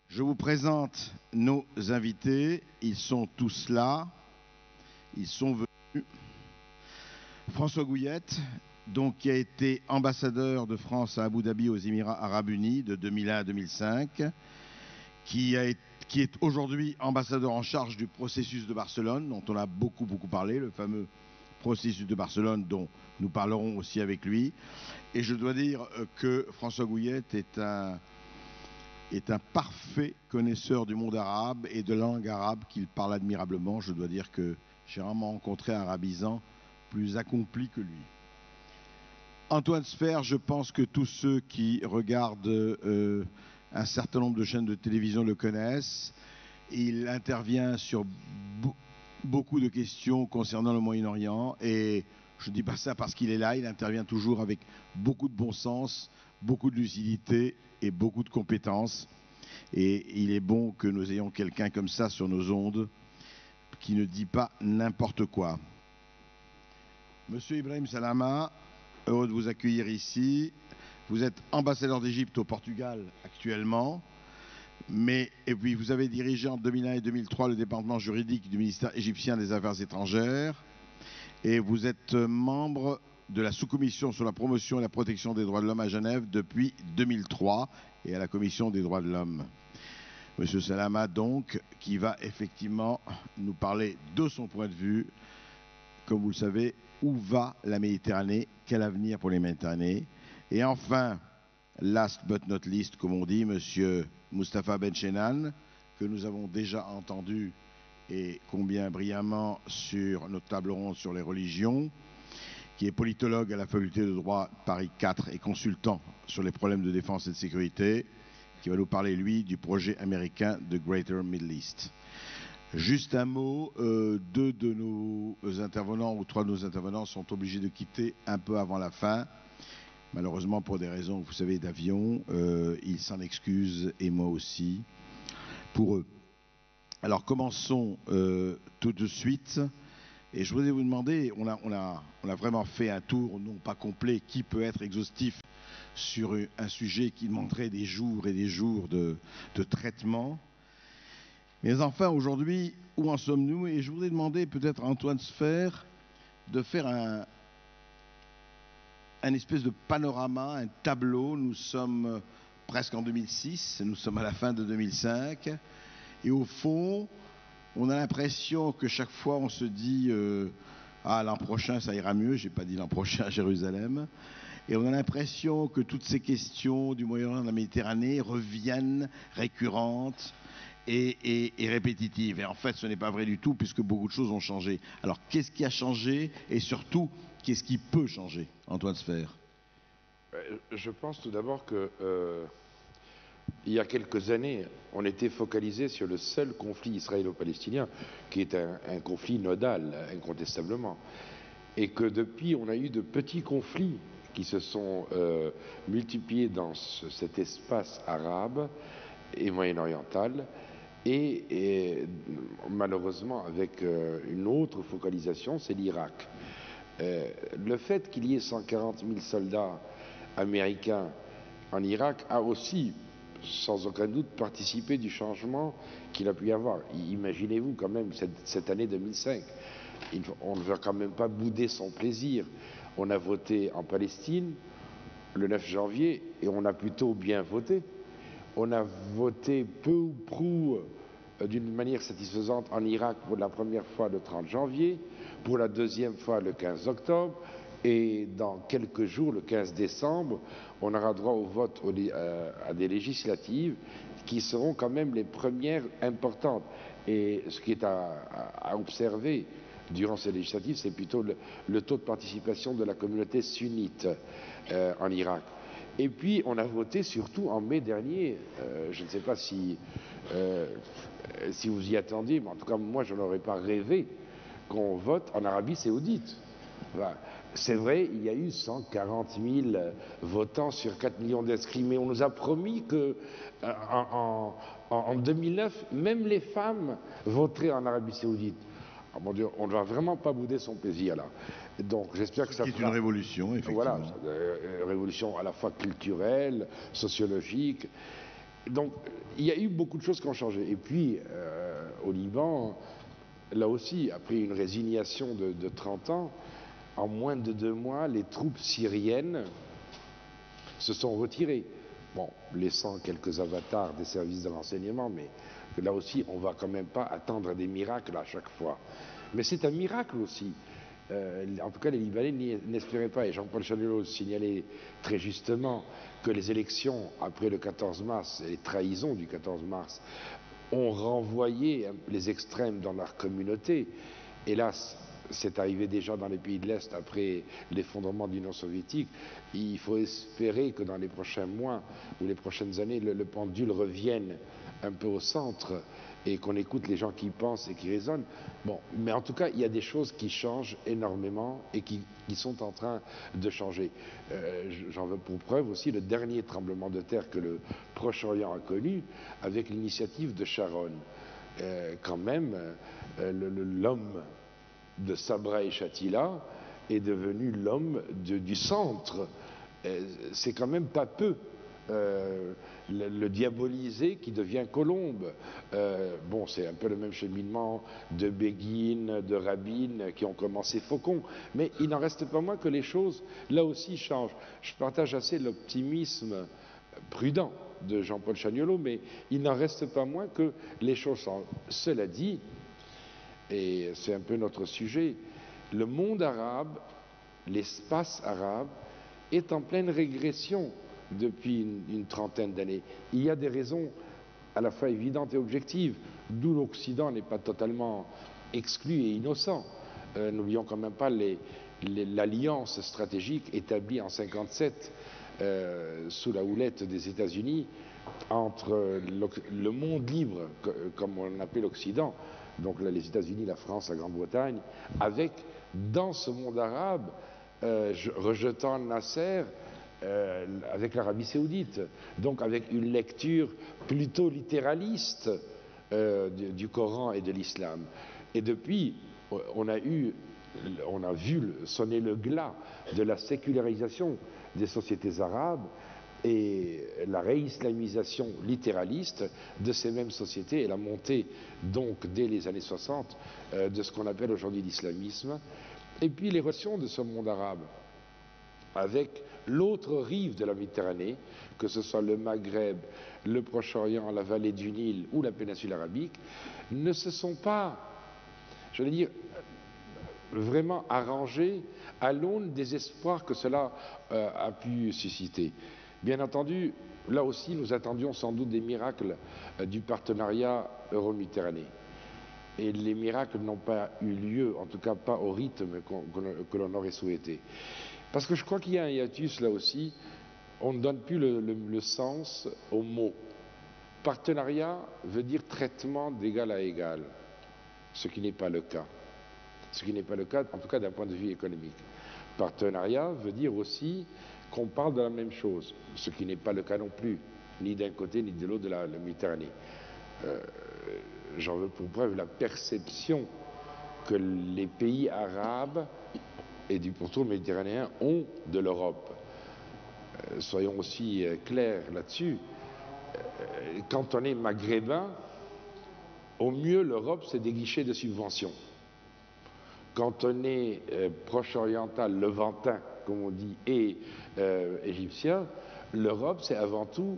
Je vous présente nos invités. Ils sont tous là. Ils sont venus. François Gouillette, donc, qui a été ambassadeur de France à Abu Dhabi aux Émirats Arabes Unis de 2001 à 2005, qui est aujourd'hui ambassadeur en charge du processus de Barcelone, dont on a beaucoup parlé, le fameux processus de Barcelone dont nous parlerons aussi avec lui. Et je dois dire que François Gouillette est un parfait connaisseur du monde arabe et de langue arabe qu'il parle admirablement. Je dois dire que j'ai rarement rencontré un arabisant plus accompli que lui. Antoine Sfer, je pense que tous ceux qui regardent un certain nombre de chaînes de télévision le connaissent. Il intervient sur beaucoup de questions concernant le Moyen-Orient et je ne dis pas ça parce qu'il est là, il intervient toujours avec beaucoup de bon sens, beaucoup de lucidité et beaucoup de compétences. Et il est bon que nous ayons quelqu'un comme ça sur nos ondes qui ne dit pas n'importe quoi. Monsieur Ibrahim Salama, heureux de vous accueillir ici. Vous êtes ambassadeur d'Égypte au Portugal actuellement, et puis vous avez dirigé en 2001 et 2003 le département juridique du ministère égyptien des Affaires étrangères et vous êtes membre de la sous-commission sur la promotion et la protection des droits de l'homme à Genève depuis 2003 et à la commission des droits de l'homme. Monsieur Salama, donc, qui va effectivement nous parler de son point de vue. Comme vous le savez, où va la Méditerranée? Quel avenir pour les Méditerranées? Et enfin, last but not least, comme on dit, monsieur Moustapha Benchenan, que nous avons déjà entendu et combien brillamment sur notre table ronde sur les religions, qui est politologue à la faculté de droit Paris 4 et consultant sur les problèmes de défense et de sécurité, qui va nous parler, lui, du projet américain de Greater Middle East. Juste un mot, deux de nos intervenants ou trois de nos intervenants sont obligés de quitter un peu avant la fin. Malheureusement, pour des raisons, vous savez, d'avion, ils s'en excusent et moi aussi pour eux. Alors commençons tout de suite. Et je voudrais vous demander, on a vraiment fait un tour, non pas complet, qui peut être exhaustif sur un sujet qui demanderait des jours et des jours de traitement. Mais enfin, aujourd'hui, où en sommes-nous? Et je voudrais demander peut-être à Antoine Sfer de faire un espèce de panorama, un tableau. Nous sommes presque en 2006, nous sommes à la fin de 2005. Et au fond, on a l'impression que chaque fois on se dit ah, l'an prochain ça ira mieux, j'ai pas dit l'an prochain à Jérusalem. Et on a l'impression que toutes ces questions du Moyen-Orient, de la Méditerranée reviennent récurrentes et répétitives. Et en fait, ce n'est pas vrai du tout, puisque beaucoup de choses ont changé. Alors, qu'est-ce qui a changé et surtout, qu'est-ce qui peut changer, Antoine Sfer? Je pense tout d'abord que il y a quelques années, on était focalisé sur le seul conflit israélo-palestinien, qui est un conflit nodal, incontestablement. Et que depuis, on a eu de petits conflits qui se sont multipliés dans cet espace arabe et moyen-oriental, et malheureusement avec une autre focalisation, c'est l'Irak. Le fait qu'il y ait 140 000 soldats américains en Irak a aussi, sans aucun doute, participé du changement qu'il a pu y avoir. Imaginez-vous quand même cette année 2005. On ne va quand même pas bouder son plaisir. On a voté en Palestine le 9 janvier et on a plutôt bien voté. On a voté peu ou prou d'une manière satisfaisante en Irak pour la première fois le 30 janvier, pour la deuxième fois le 15 octobre, et dans quelques jours, le 15 décembre, on aura droit au vote à des législatives qui seront quand même les premières importantes. Et ce qui est à observer durant ces législatives, c'est plutôt le taux de participation de la communauté sunnite en Irak. Et puis, on a voté surtout en mai dernier. Je ne sais pas si vous y attendiez, mais en tout cas, moi, je n'aurais pas rêvé qu'on vote en Arabie Saoudite. Enfin, c'est vrai, il y a eu 140 000 votants sur 4 millions d'inscrits, mais on nous a promis que en 2009, même les femmes voteraient en Arabie Saoudite. Ah, mon Dieu, on ne va vraiment pas bouder son plaisir là. Donc j'espère que ça fera... C'est une révolution, effectivement. Voilà, révolution à la fois culturelle, sociologique. Donc, il y a eu beaucoup de choses qui ont changé. Et puis, au Liban, là aussi, après une résignation de 30 ans, en moins de 2 mois, les troupes syriennes se sont retirées. Bon, laissant quelques avatars des services de renseignement, mais là aussi, on ne va quand même pas attendre des miracles à chaque fois. Mais c'est un miracle aussi. En tout cas, les Libanais n'espéraient pas. Et Jean-Paul Chanulo signalait très justement que les élections après le 14 mars, et les trahisons du 14 mars, ont renvoyé les extrêmes dans leur communauté. Hélas, c'est arrivé déjà dans les pays de l'Est après l'effondrement de l'Union soviétique. Il faut espérer que dans les prochains mois ou les prochaines années, le pendule revienne un peu au centre et qu'on écoute les gens qui pensent et qui raisonnent. Bon, mais en tout cas, il y a des choses qui changent énormément et qui sont en train de changer. J'en veux pour preuve aussi le dernier tremblement de terre que le Proche-Orient a connu avec l'initiative de Sharon. Quand même, l'homme de Sabra et Shatila est devenu l'homme du centre. C'est quand même pas peu. Le diabolisé qui devient Colombe. Bon, c'est un peu le même cheminement de Béguine, de Rabin, qui ont commencé Faucon. Mais il n'en reste pas moins que les choses, là aussi, changent. Je partage assez l'optimisme prudent de Jean-Paul Chanuolo, mais il n'en reste pas moins que les choses changent. Cela dit, et c'est un peu notre sujet, le monde arabe, l'espace arabe, est en pleine régression depuis une trentaine d'années. Il y a des raisons à la fois évidentes et objectives, d'où l'Occident n'est pas totalement exclu et innocent. N'oublions quand même pas l'alliance stratégique établie en 1957 sous la houlette des États-Unis entre le monde libre, comme on appelle l'Occident, donc là, les États-Unis, la France, la Grande-Bretagne, avec, dans ce monde arabe, rejetant Nasser, avec l'Arabie Saoudite, donc avec une lecture plutôt littéraliste du Coran et de l'islam. Et depuis, on a vu sonner le glas de la sécularisation des sociétés arabes et la réislamisation littéraliste de ces mêmes sociétés et la montée, donc, dès les années 60, de ce qu'on appelle aujourd'hui l'islamisme. Et puis les relations de ce monde arabe avec l'autre rive de la Méditerranée, que ce soit le Maghreb, le Proche-Orient, la vallée du Nil ou la péninsule arabique, ne se sont pas, je veux dire, vraiment arrangés à l'aune des espoirs que cela a pu susciter. Bien entendu, là aussi, nous attendions sans doute des miracles du partenariat euro-méditerranéen. Et les miracles n'ont pas eu lieu, en tout cas pas au rythme que l'on aurait souhaité. Parce que je crois qu'il y a un hiatus là aussi, on ne donne plus le sens au mot. Partenariat veut dire traitement d'égal à égal, ce qui n'est pas le cas. Ce qui n'est pas le cas, en tout cas d'un point de vue économique. Partenariat veut dire aussi qu'on parle de la même chose, ce qui n'est pas le cas non plus, ni d'un côté ni de l'autre de la Méditerranée. J'en veux pour preuve la perception que les pays arabes et du pourtour méditerranéen ont de l'Europe. Soyons aussi clairs là-dessus. Quand on est maghrébin, au mieux l'Europe c'est des guichets de subventions. Quand on est proche-oriental, levantin, comme on dit, et égyptien, l'Europe c'est avant tout,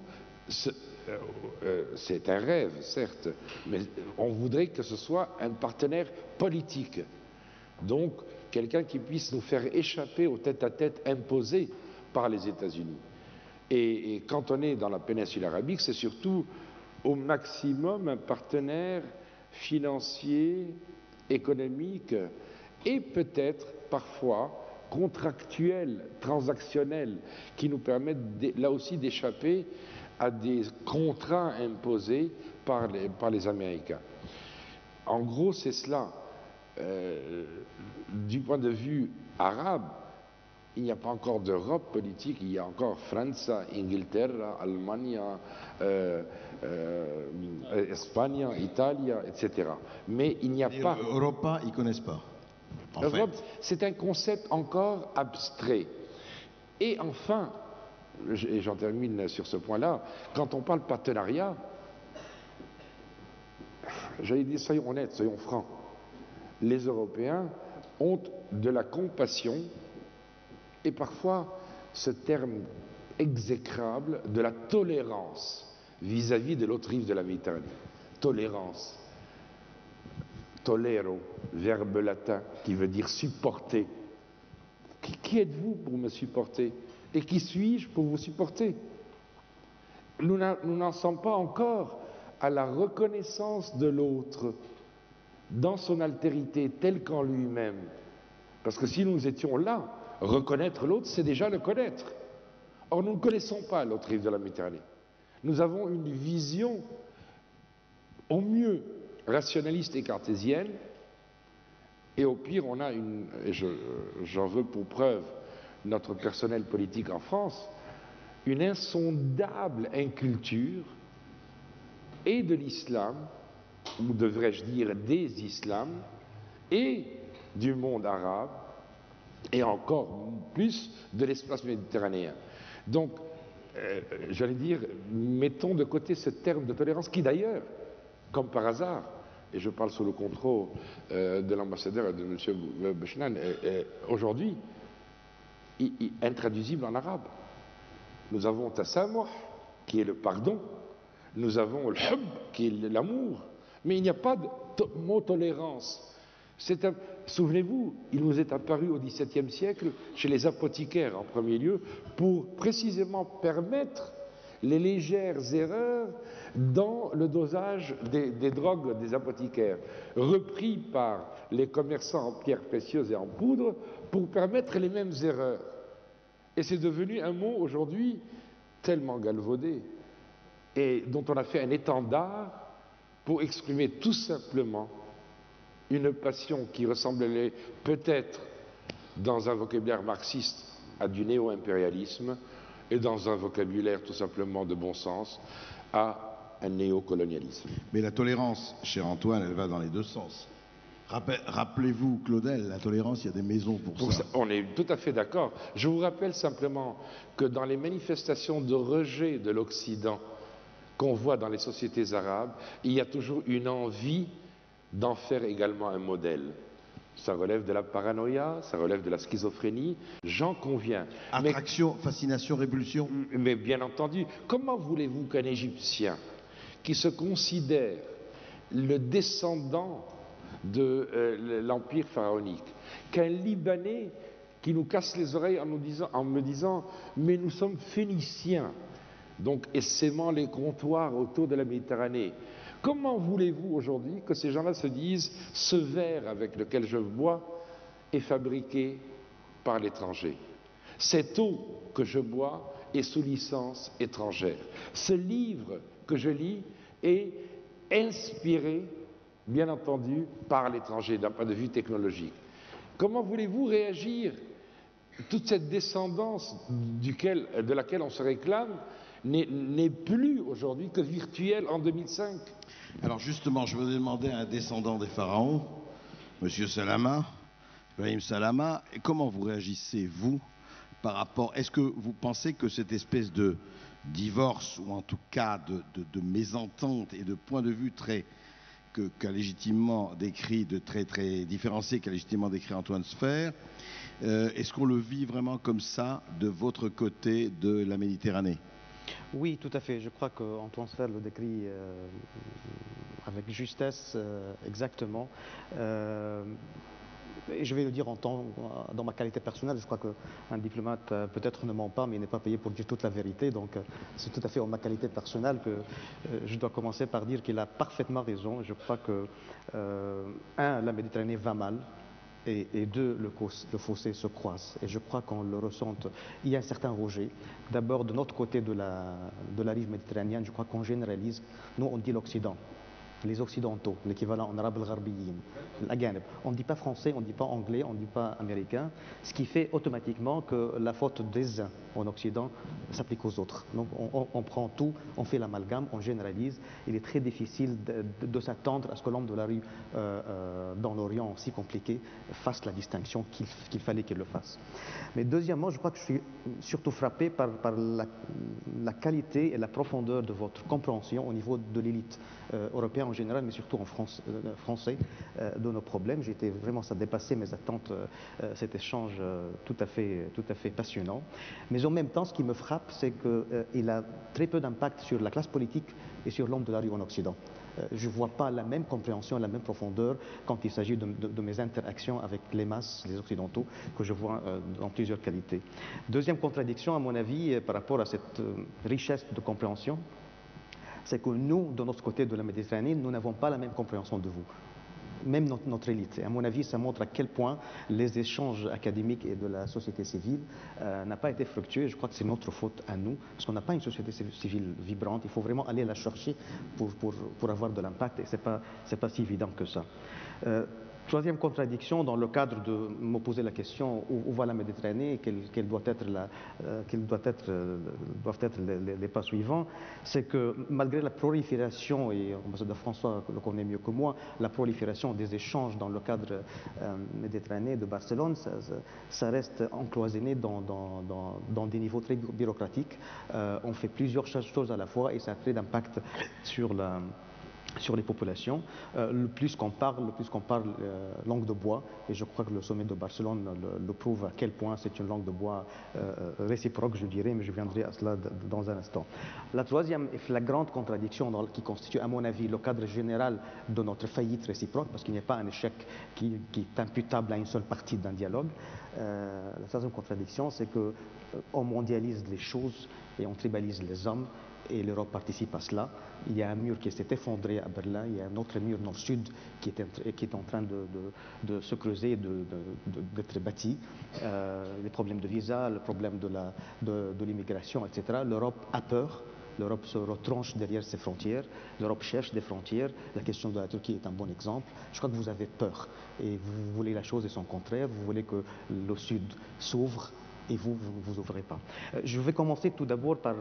c'est un rêve certes, mais on voudrait que ce soit un partenaire politique. Donc, quelqu'un qui puisse nous faire échapper au tête-à-tête imposé par les États-Unis. Et quand on est dans la péninsule arabique, c'est surtout au maximum un partenaire financier, économique et peut-être parfois contractuel, transactionnel, qui nous permettent là aussi d'échapper à des contrats imposés par les Américains. En gros, c'est cela. Du point de vue arabe, il n'y a pas encore d'Europe politique, il y a encore France, Inglaterra, Allemagne, Espagne, Italie, etc. Mais il n'y a pas... Europa, ils ne connaissent pas. L'Europe, c'est un concept encore abstrait. Et enfin, et j'en termine sur ce point-là, quand on parle partenariat, j'allais dire, soyons honnêtes, soyons francs, les Européens ont de la compassion et parfois ce terme exécrable de la tolérance vis-à-vis de l'autre rive de la Méditerranée. Tolérance. Tolero, verbe latin qui veut dire supporter. Qui êtes-vous pour me supporter? Et qui suis-je pour vous supporter? Nous n'en sommes pas encore à la reconnaissance de l'autre dans son altérité telle qu'en lui-même. Parce que si nous étions là, reconnaître l'autre, c'est déjà le connaître. Or, nous ne connaissons pas l'autre rive de la Méditerranée. Nous avons une vision, au mieux, rationaliste et cartésienne, et au pire, on a une, et j'en veux pour preuve notre personnel politique en France, une insondable inculture et de l'islam, ou devrais-je dire des islams, et du monde arabe, et encore plus de l'espace méditerranéen. Donc, j'allais dire, mettons de côté ce terme de tolérance qui d'ailleurs, comme par hasard, et je parle sous le contrôle de l'ambassadeur et de M. Bechnan, aujourd'hui, intraduisible en arabe. Nous avons tasamuh, qui est le pardon, nous avons le hub, qui est l'amour, mais il n'y a pas de mot tolérance. Souvenez-vous, il nous est apparu au XVIIe siècle, chez les apothicaires en premier lieu, pour précisément permettre les légères erreurs dans le dosage des drogues des apothicaires, repris par les commerçants en pierres précieuses et en poudre pour permettre les mêmes erreurs. Et c'est devenu un mot aujourd'hui tellement galvaudé et dont on a fait un étendard pour exprimer tout simplement une passion qui ressemblerait peut-être dans un vocabulaire marxiste à du néo-impérialisme et dans un vocabulaire tout simplement de bon sens à un néocolonialisme. Mais la tolérance, cher Antoine, elle va dans les deux sens. Rappelez-vous, Claudel, la tolérance, il y a des maisons pour ça. On est tout à fait d'accord. Je vous rappelle simplement que dans les manifestations de rejet de l'Occident qu'on voit dans les sociétés arabes, il y a toujours une envie d'en faire également un modèle. Ça relève de la paranoïa, ça relève de la schizophrénie, j'en conviens. Attraction, fascination, répulsion. Mais bien entendu, comment voulez-vous qu'un Égyptien qui se considère le descendant de l'Empire pharaonique, qu'un Libanais qui nous casse les oreilles en me disant « mais nous sommes phéniciens », donc essaimant les comptoirs autour de la Méditerranée. Comment voulez-vous aujourd'hui que ces gens-là se disent « ce verre avec lequel je bois est fabriqué par l'étranger. Cette eau que je bois est sous licence étrangère. Ce livre que je lis est inspiré, bien entendu, par l'étranger d'un point de vue technologique. » Comment voulez-vous réagir? Toute cette descendance de laquelle on se réclame n'est plus aujourd'hui que virtuelle en 2005. Alors justement, je voudrais demander à un descendant des pharaons, M. Salama, Ibrahim Salama, comment vous réagissez, vous, par rapport... Est-ce que vous pensez que cette espèce de divorce, ou en tout cas de mésentente et de point de vue qu'a légitimement décrit, très différencié, qu'a légitimement décrit Antoine Sfer, est-ce qu'on le vit vraiment comme ça de votre côté de la Méditerranée? Oui, tout à fait. Je crois qu'Antoine Sfer le décrit avec justesse, exactement. Et je vais le dire dans ma qualité personnelle. Je crois qu'un diplomate peut-être ne ment pas, mais il n'est pas payé pour dire toute la vérité. Donc c'est tout à fait en ma qualité personnelle que je dois commencer par dire qu'il a parfaitement raison. Je crois que, la Méditerranée va mal. Et deux, le fossé se croise. Et je crois qu'on le ressente. Il y a un certain rejet. D'abord, de notre côté de la rive méditerranéenne, je crois qu'on généralise. Nous, on dit l'Occident. les Occidentaux, l'équivalent en arabe al-gharbiyin, l'aganib. On ne dit pas français, on ne dit pas anglais, on ne dit pas américain, ce qui fait automatiquement que la faute des uns en Occident s'applique aux autres. Donc on prend tout, on fait l'amalgame, on généralise. Il est très difficile de s'attendre à ce que l'homme de la rue dans l'Orient si compliqué fasse la distinction qu'il fallait qu'il le fasse. Mais deuxièmement, je crois que je suis surtout frappé par la qualité et la profondeur de votre compréhension au niveau de l'élite européenne en général, mais surtout en France, français, de nos problèmes. Ça dépassait mes attentes, cet échange tout à fait passionnant. Mais en même temps, ce qui me frappe, c'est qu'il a très peu d'impact sur la classe politique et sur l'homme de la rue en Occident. Je ne vois pas la même compréhension, la même profondeur quand il s'agit de mes interactions avec les masses, les Occidentaux, que je vois dans plusieurs qualités. Deuxième contradiction, à mon avis, par rapport à cette richesse de compréhension, c'est que nous, de notre côté de la Méditerranée, nous n'avons pas la même compréhension de vous. Même notre élite. Et à mon avis, ça montre à quel point les échanges académiques et de la société civile n'ont pas été fructueux. Je crois que c'est notre faute à nous, parce qu'on n'a pas une société civile vibrante. Il faut vraiment aller la chercher pour avoir de l'impact, et ce n'est pas si évident que ça. Troisième contradiction, dans le cadre de me poser la question où va la Méditerranée et quels doivent être les pas suivants, c'est que malgré la prolifération, et l'ambassadeur François le connaît mieux que moi, la prolifération des échanges dans le cadre méditerranéen de Barcelone, ça reste encloisonné dans des niveaux très bureaucratiques. On fait plusieurs choses à la fois et ça a très d'impact sur les populations. Le plus qu'on parle langue de bois, et je crois que le sommet de Barcelone le prouve à quel point c'est une langue de bois réciproque, je dirais, mais je viendrai à cela dans un instant. La troisième et flagrante contradiction qui constitue, à mon avis, le cadre général de notre faillite réciproque, parce qu'il n'y a pas un échec qui est imputable à une seule partie d'un dialogue, la troisième contradiction, c'est qu'on mondialise les choses et on tribalise les hommes, et l'Europe participe à cela. Il y a un mur qui s'est effondré à Berlin, il y a un autre mur nord-sud qui est en train de se creuser, d'être bâti. Les problèmes de visa, le problème de l'immigration, etc. L'Europe a peur. L'Europe se retranche derrière ses frontières. L'Europe cherche des frontières. La question de la Turquie est un bon exemple. Je crois que vous avez peur. Et vous voulez la chose et son contraire. Vous voulez que le Sud s'ouvre. Et vous ouvrez pas. Je vais commencer tout d'abord par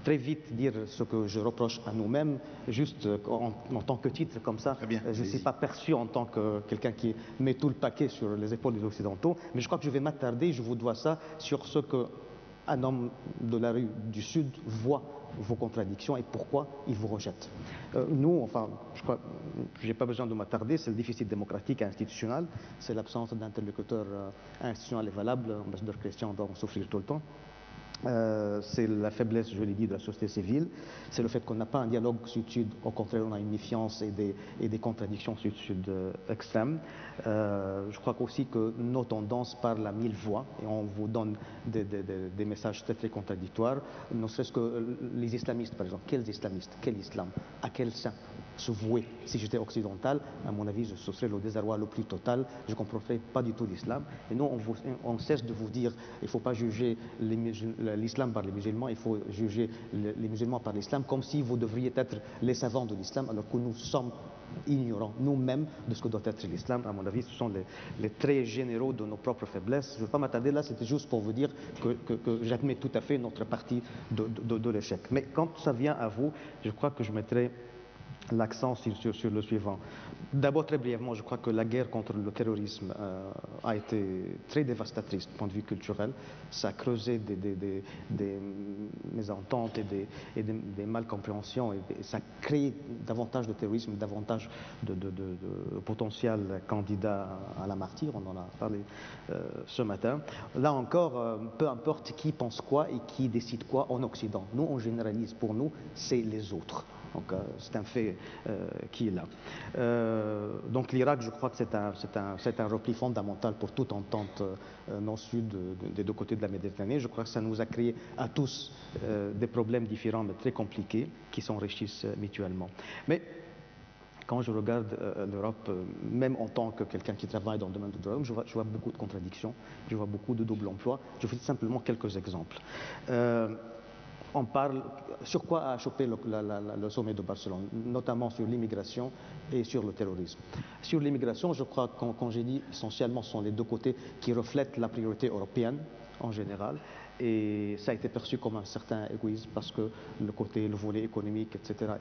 très vite dire ce que je reproche à nous-mêmes, juste en tant que titre comme ça. Bien, je ne suis pas perçu en tant que quelqu'un qui met tout le paquet sur les épaules des Occidentaux, mais je crois que je vais m'attarder, je vous dois ça, sur ce qu'un homme de la rue du Sud voit vos contradictions et pourquoi il vous rejette. Nous, enfin, je crois, je n'ai pas besoin de m'attarder, c'est le déficit démocratique et institutionnel, c'est l'absence d'interlocuteurs institutionnels et valables, l'ambassadeur Christian doit en souffrir tout le temps. C'est la faiblesse, je l'ai dit, de la société civile, c'est le fait qu'on n'a pas un dialogue sud-sud, au contraire on a une méfiance et des contradictions sud-sud extrêmes. Je crois aussi que nos tendances parlent à mille voix et on vous donne des messages très contradictoires, ne serait-ce que les islamistes par exemple. Quels islamistes? Quel islam? À quel saint se vouer? Si j'étais occidental, à mon avis, ce serait le désarroi le plus total. Je ne comprendrais pas du tout l'islam. Et nous, on cesse de vous dire il ne faut pas juger l'islam par les musulmans, il faut juger les musulmans par l'islam, comme si vous devriez être les savants de l'islam, alors que nous sommes ignorants nous-mêmes de ce que doit être l'islam. À mon avis, ce sont les traits généraux de nos propres faiblesses. Je ne veux pas m'attarder là, c'était juste pour vous dire que j'admets tout à fait notre partie de l'échec. Mais quand ça vient à vous, je crois que je mettrai l'accent sur le suivant. D'abord, très brièvement, je crois que la guerre contre le terrorisme a été très dévastatrice du point de vue culturel. Ça a creusé des mésententes et des malcompréhensions et ça a créé davantage de terrorisme, davantage de potentiels candidats à la martyre. On en a parlé ce matin. Là encore, peu importe qui pense quoi et qui décide quoi en Occident. Nous, on généralise. Pour nous, c'est les autres. Donc c'est un fait qui est là. Donc l'Irak, je crois que c'est un repli fondamental pour toute entente nord-sud des deux côtés de la Méditerranée. Je crois que ça nous a créé à tous des problèmes différents mais très compliqués qui s'enrichissent mutuellement. Mais quand je regarde l'Europe, même en tant que quelqu'un qui travaille dans le domaine du droit, je vois beaucoup de contradictions, je vois beaucoup de double emploi. Je fais simplement quelques exemples. on parle sur quoi a chopé le sommet de Barcelone, notamment sur l'immigration et sur le terrorisme. Sur l'immigration, je crois, quand j'ai dit essentiellement, ce sont les deux côtés qui reflètent la priorité européenne en général. Et ça a été perçu comme un certain égoïsme parce que le volet économique, etc.,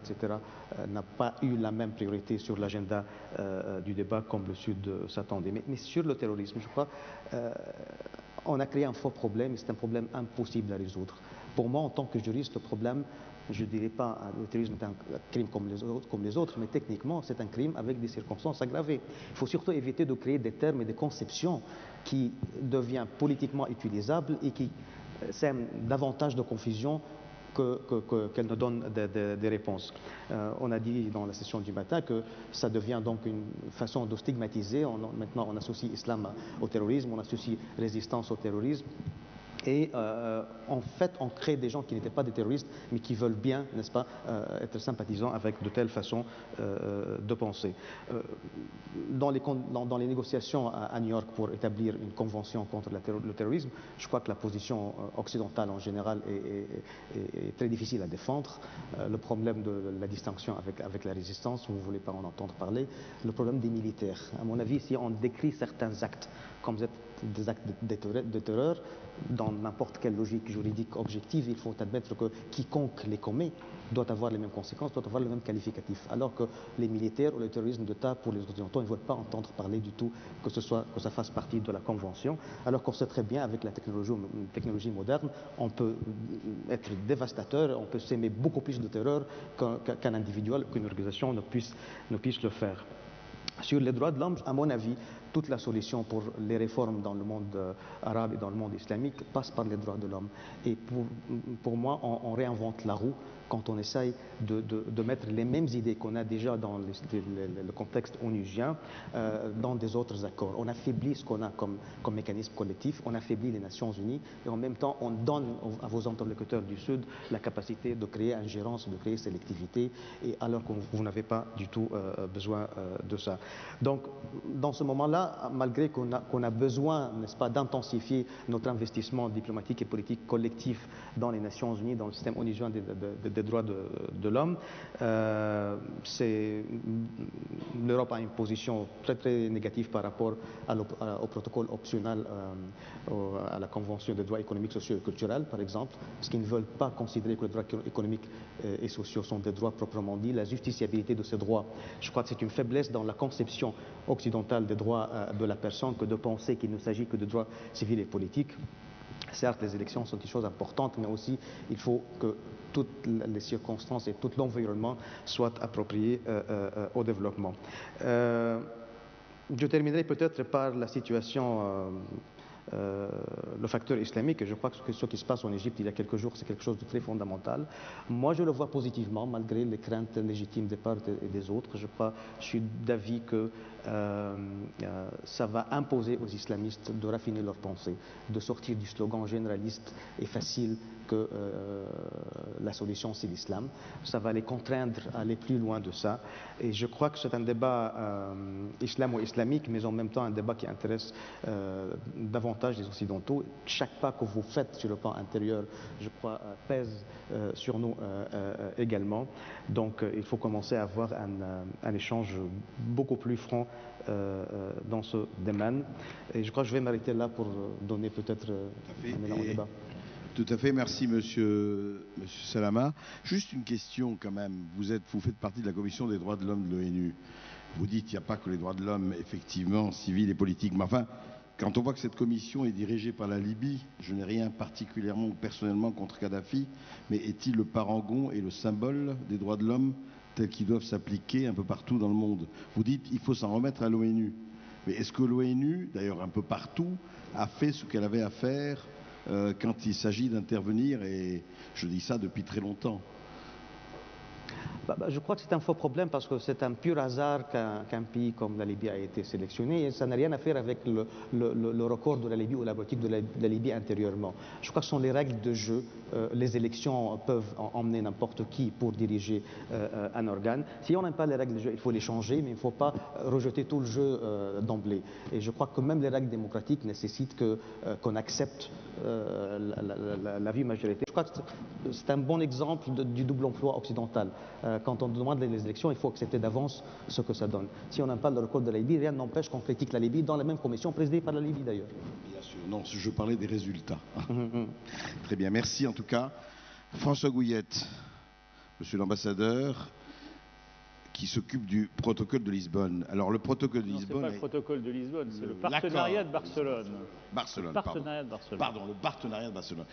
n'a pas eu la même priorité sur l'agenda du débat comme le Sud s'attendait. Mais sur le terrorisme, je crois, on a créé un faux problème et c'est un problème impossible à résoudre. Pour moi, en tant que juriste, le problème, je ne dirais pas que le terrorisme est un crime comme les autres, mais techniquement, c'est un crime avec des circonstances aggravées. Il faut surtout éviter de créer des termes et des conceptions qui deviennent politiquement utilisables et qui sèment davantage de confusion qu'elle ne donne des réponses. On a dit dans la session du matin que ça devient donc une façon de stigmatiser. Maintenant, on associe islam au terrorisme, on associe résistance au terrorisme. Et en fait, on crée des gens qui n'étaient pas des terroristes, mais qui veulent bien, n'est-ce pas, être sympathisants avec de telles façons de penser. Dans les négociations à New York pour établir une convention contre le terrorisme, je crois que la position occidentale en général est très difficile à défendre. Le problème de la distinction avec la résistance, vous ne voulez pas en entendre parler. Le problème des militaires. À mon avis, si on décrit certains actes comme des actes de terreur, dans n'importe quelle logique juridique objective, il faut admettre que quiconque les commet doit avoir les mêmes conséquences, doit avoir le même qualificatif. Alors que les militaires ou le terrorisme d'État, pour les Occidentaux, ils ne veulent pas entendre parler du tout que ça fasse partie de la Convention. Alors qu'on sait très bien, avec la technologie moderne, on peut être dévastateur, on peut s'aimer beaucoup plus de terreur qu'un individuel, qu'une organisation ne puisse le faire. Sur les droits de l'homme, à mon avis, toute la solution pour les réformes dans le monde arabe et dans le monde islamique passe par les droits de l'homme. Et pour moi, on réinvente la roue quand on essaye de mettre les mêmes idées qu'on a déjà dans le contexte onusien dans des autres accords. On affaiblit ce qu'on a comme mécanisme collectif, on affaiblit les Nations Unies et en même temps on donne à vos interlocuteurs du Sud la capacité de créer ingérence, de créer sélectivité, et alors que vous n'avez pas du tout besoin de ça. Donc, dans ce moment-là, malgré qu'on a besoin, n'est-ce pas, d'intensifier notre investissement diplomatique et politique collectif dans les Nations Unies, dans le système onusien des droits de l'homme, l'Europe a une position très très négative par rapport au protocole optionnel à la Convention des droits économiques, sociaux et culturels, par exemple, parce qu'ils ne veulent pas considérer que les droits économiques et sociaux sont des droits proprement dits. La justiciabilité de ces droits, je crois que c'est une faiblesse dans la conception occidentale des droits de la personne que de penser qu'il ne s'agit que de droits civils et politiques. Certes, les élections sont des choses importantes, mais aussi il faut que toutes les circonstances et tout l'environnement soient appropriés au développement. Je terminerai peut-être par la situation, le facteur islamique, et je crois que ce qui se passe en Égypte il y a quelques jours, c'est quelque chose de très fondamental. Moi, je le vois positivement, malgré les craintes légitimes des parts et des autres. Je suis d'avis que ça va imposer aux islamistes de raffiner leur pensée, de sortir du slogan généraliste et facile que la solution c'est l'islam. Ça va les contraindre à aller plus loin de ça. Et je crois que c'est un débat islamo-islamique, mais en même temps un débat qui intéresse davantage les Occidentaux. Chaque pas que vous faites sur le plan intérieur, je crois, pèse sur nous également. Donc il faut commencer à avoir un échange beaucoup plus franc dans ce domaine. Et je crois que je vais m'arrêter là pour donner peut-être un élan au débat. Tout à fait, merci monsieur Salama. Juste une question quand même, vous faites partie de la Commission des droits de l'homme de l'ONU. Vous dites qu'il n'y a pas que les droits de l'homme, effectivement, civils et politiques, mais enfin, quand on voit que cette commission est dirigée par la Libye, je n'ai rien particulièrement ou personnellement contre Kadhafi, mais est-il le parangon et le symbole des droits de l'homme tels qu'ils doivent s'appliquer un peu partout dans le monde? Vous dites qu'il faut s'en remettre à l'ONU. Mais est-ce que l'ONU, d'ailleurs un peu partout, a fait ce qu'elle avait à faire quand il s'agit d'intervenir? Et je dis ça depuis très longtemps. Je crois que c'est un faux problème parce que c'est un pur hasard qu'un pays comme la Libye a été sélectionné et ça n'a rien à faire avec le record de la Libye ou la politique de la Libye intérieurement. Je crois que ce sont les règles de jeu. Les élections peuvent emmener n'importe qui pour diriger un organe. Si on n'aime pas les règles de jeu, il faut les changer, mais il ne faut pas rejeter tout le jeu d'emblée. Et je crois que même les règles démocratiques nécessitent qu'on accepte la vie majoritaire. Je crois que c'est un bon exemple du double emploi occidental. Quand on demande les élections, il faut accepter d'avance ce que ça donne. Si on n'aime pas le record de la Libye, rien n'empêche qu'on critique la Libye dans la même commission présidée par la Libye d'ailleurs. Bien sûr, non, je parlais des résultats. Très bien, merci en tout cas. François Gouillette, monsieur l'ambassadeur, qui s'occupe du protocole de Lisbonne. Alors le protocole de Lisbonne... Ce n'est pas le protocole de Lisbonne, c'est le partenariat de Barcelone. Pardon, le partenariat de Barcelone.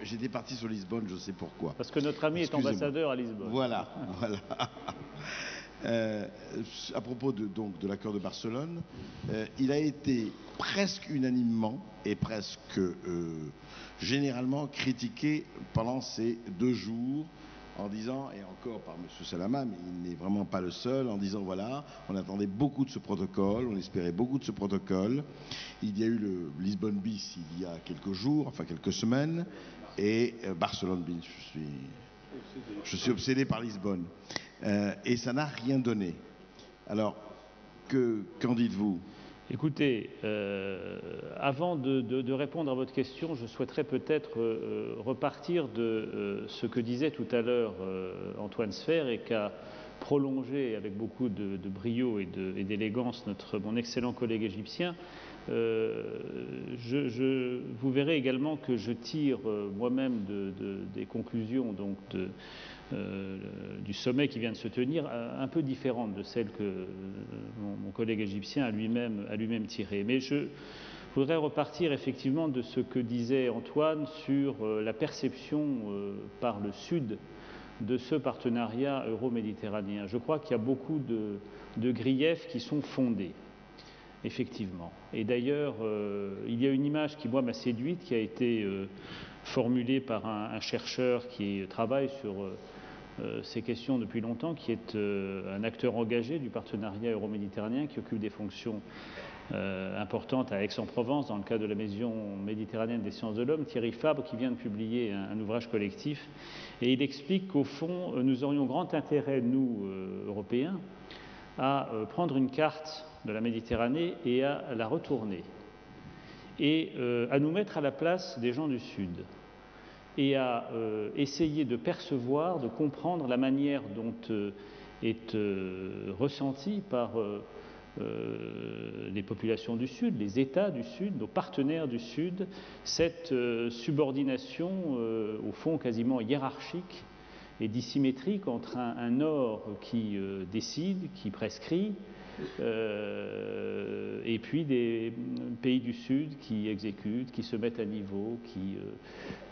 J'étais parti sur Lisbonne, je sais pourquoi. Parce que notre ami est ambassadeur à Lisbonne. Voilà, voilà. À propos de l'accord de Barcelone, il a été presque unanimement et presque généralement critiqué pendant ces 2 jours, en disant, et encore par M. Salama, mais il n'est vraiment pas le seul, en disant voilà, on attendait beaucoup de ce protocole, on espérait beaucoup de ce protocole. Il y a eu le Lisbonne bis il y a quelques jours, enfin quelques semaines, et Barcelone bis, je suis obsédé par Lisbonne. Et ça n'a rien donné. Alors, qu'en dites-vous ? Écoutez, avant de répondre à votre question, je souhaiterais peut-être repartir de ce que disait tout à l'heure Antoine Sfer et qu'a prolongé avec beaucoup de brio et d'élégance mon excellent collègue égyptien. Vous verrez également que je tire moi-même des conclusions donc du sommet qui vient de se tenir, un peu différente de celle que mon collègue égyptien a lui-même tirée. Mais je voudrais repartir effectivement de ce que disait Antoine sur la perception par le Sud de ce partenariat euro-méditerranéen. Je crois qu'il y a beaucoup de griefs qui sont fondés, effectivement. Et d'ailleurs, il y a une image qui, moi, m'a séduite, qui a été formulée par un chercheur qui travaille sur ces questions depuis longtemps, qui est un acteur engagé du partenariat euro-méditerranéen, qui occupe des fonctions importantes à Aix-en-Provence, dans le cadre de la Maison méditerranéenne des sciences de l'homme, Thierry Fabre, qui vient de publier un ouvrage collectif. Et il explique qu'au fond, nous aurions grand intérêt, nous, Européens, à prendre une carte de la Méditerranée et à la retourner, et à nous mettre à la place des gens du Sud, et à essayer de percevoir, de comprendre la manière dont est ressentie par les populations du Sud, les États du Sud, nos partenaires du Sud, cette subordination, au fond, quasiment hiérarchique et dissymétrique entre un Nord qui décide, qui prescrit, et puis des pays du Sud qui exécutent, qui se mettent à niveau, qui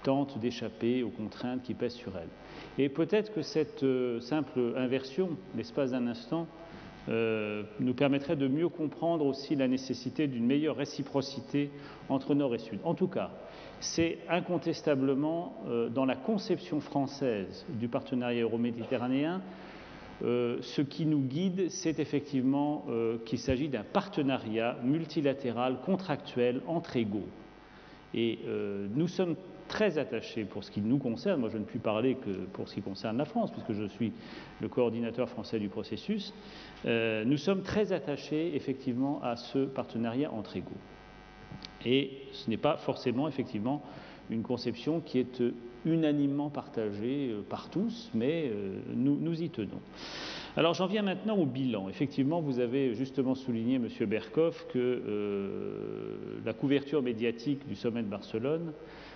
tentent d'échapper aux contraintes qui pèsent sur elles. Et peut-être que cette simple inversion, l'espace d'un instant, nous permettrait de mieux comprendre aussi la nécessité d'une meilleure réciprocité entre Nord et Sud. En tout cas, c'est incontestablement dans la conception française du partenariat euro-méditerranéen, ce qui nous guide, c'est effectivement qu'il s'agit d'un partenariat multilatéral, contractuel, entre égaux. Et nous sommes très attachés, pour ce qui nous concerne, moi je ne puis parler que pour ce qui concerne la France, puisque je suis le coordinateur français du processus, nous sommes très attachés effectivement à ce partenariat entre égaux. Et ce n'est pas forcément effectivement une conception qui est unanimement partagée par tous, mais nous y tenons. Alors j'en viens maintenant au bilan. Effectivement, vous avez justement souligné, M. Berkoff, que la couverture médiatique du sommet de Barcelone